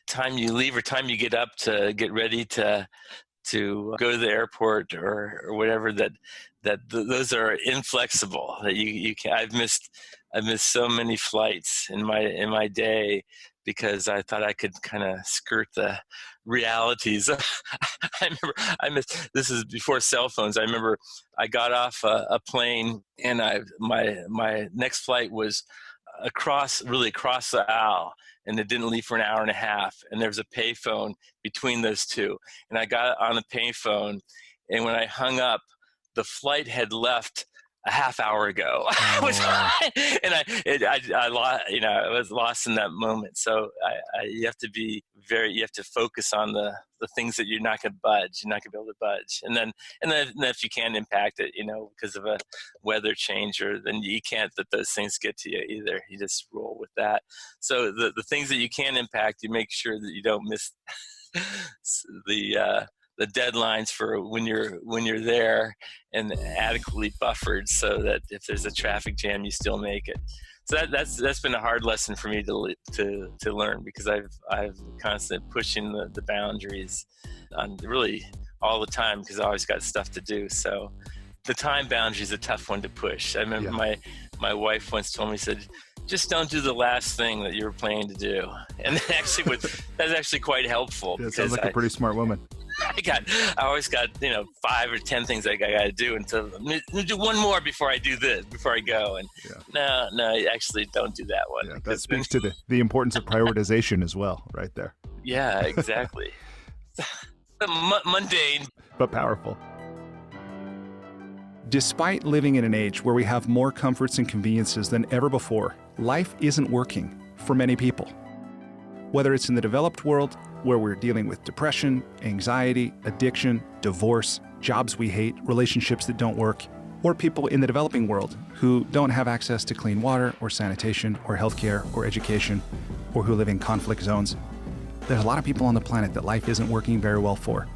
leave or time you get up to get ready to go to the airport or whatever, that those are inflexible, that you can. I've missed so many flights in my day because I thought I could kind of skirt the realities. This is before cell phones. I remember I got off a plane, and my next flight was across the aisle, and it didn't leave for an hour and a half. And there was a payphone between those two. And I got on the payphone, and when I hung up, the flight had left a half hour ago. I was lost in that moment. So you have to focus on the things that you're not going to budge. You're not going to be able to budge. And then if you can impact it, because of a weather change, then you can't let those things get to you either. You just roll with that. So the things that you can impact, you make sure that you don't miss the deadlines for when you're there, and adequately buffered so that if there's a traffic jam, you still make it. So that's been a hard lesson for me to learn, because I've constantly pushing the boundaries on really all the time, because I always got stuff to do. So the time boundary is a tough one to push. I remember my wife once told me, said, just don't do the last thing that you were planning to do. And that's actually quite helpful. Yeah, sounds like a pretty smart woman. I always got 5 or 10 things I got to do, and so I'm gonna do one more before I do this, before I go. And no, actually don't do that one. Yeah, that speaks to the importance of prioritization as well, right there. Yeah, exactly. Mundane, but powerful. Despite living in an age where we have more comforts and conveniences than ever before, life isn't working for many people. Whether it's in the developed world, where we're dealing with depression, anxiety, addiction, divorce, jobs we hate, relationships that don't work, or people in the developing world who don't have access to clean water or sanitation or healthcare or education, or who live in conflict zones. There's a lot of people on the planet that life isn't working very well for.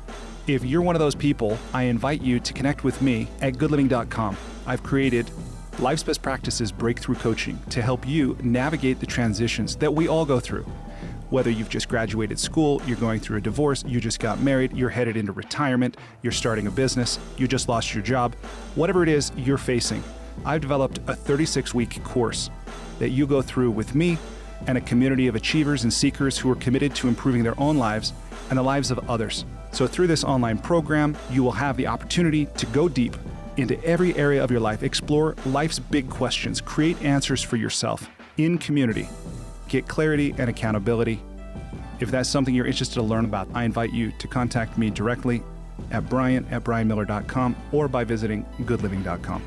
If you're one of those people, I invite you to connect with me at goodliving.com. I've created Life's Best Practices Breakthrough Coaching to help you navigate the transitions that we all go through. Whether you've just graduated school, you're going through a divorce, you just got married, you're headed into retirement, you're starting a business, you just lost your job, whatever it is you're facing, I've developed a 36-week course that you go through with me and a community of achievers and seekers who are committed to improving their own lives and the lives of others. So through this online program, you will have the opportunity to go deep into every area of your life, explore life's big questions, create answers for yourself in community, get clarity and accountability. If that's something you're interested to learn about, I invite you to contact me directly at brian@brianmiller.com or by visiting goodliving.com.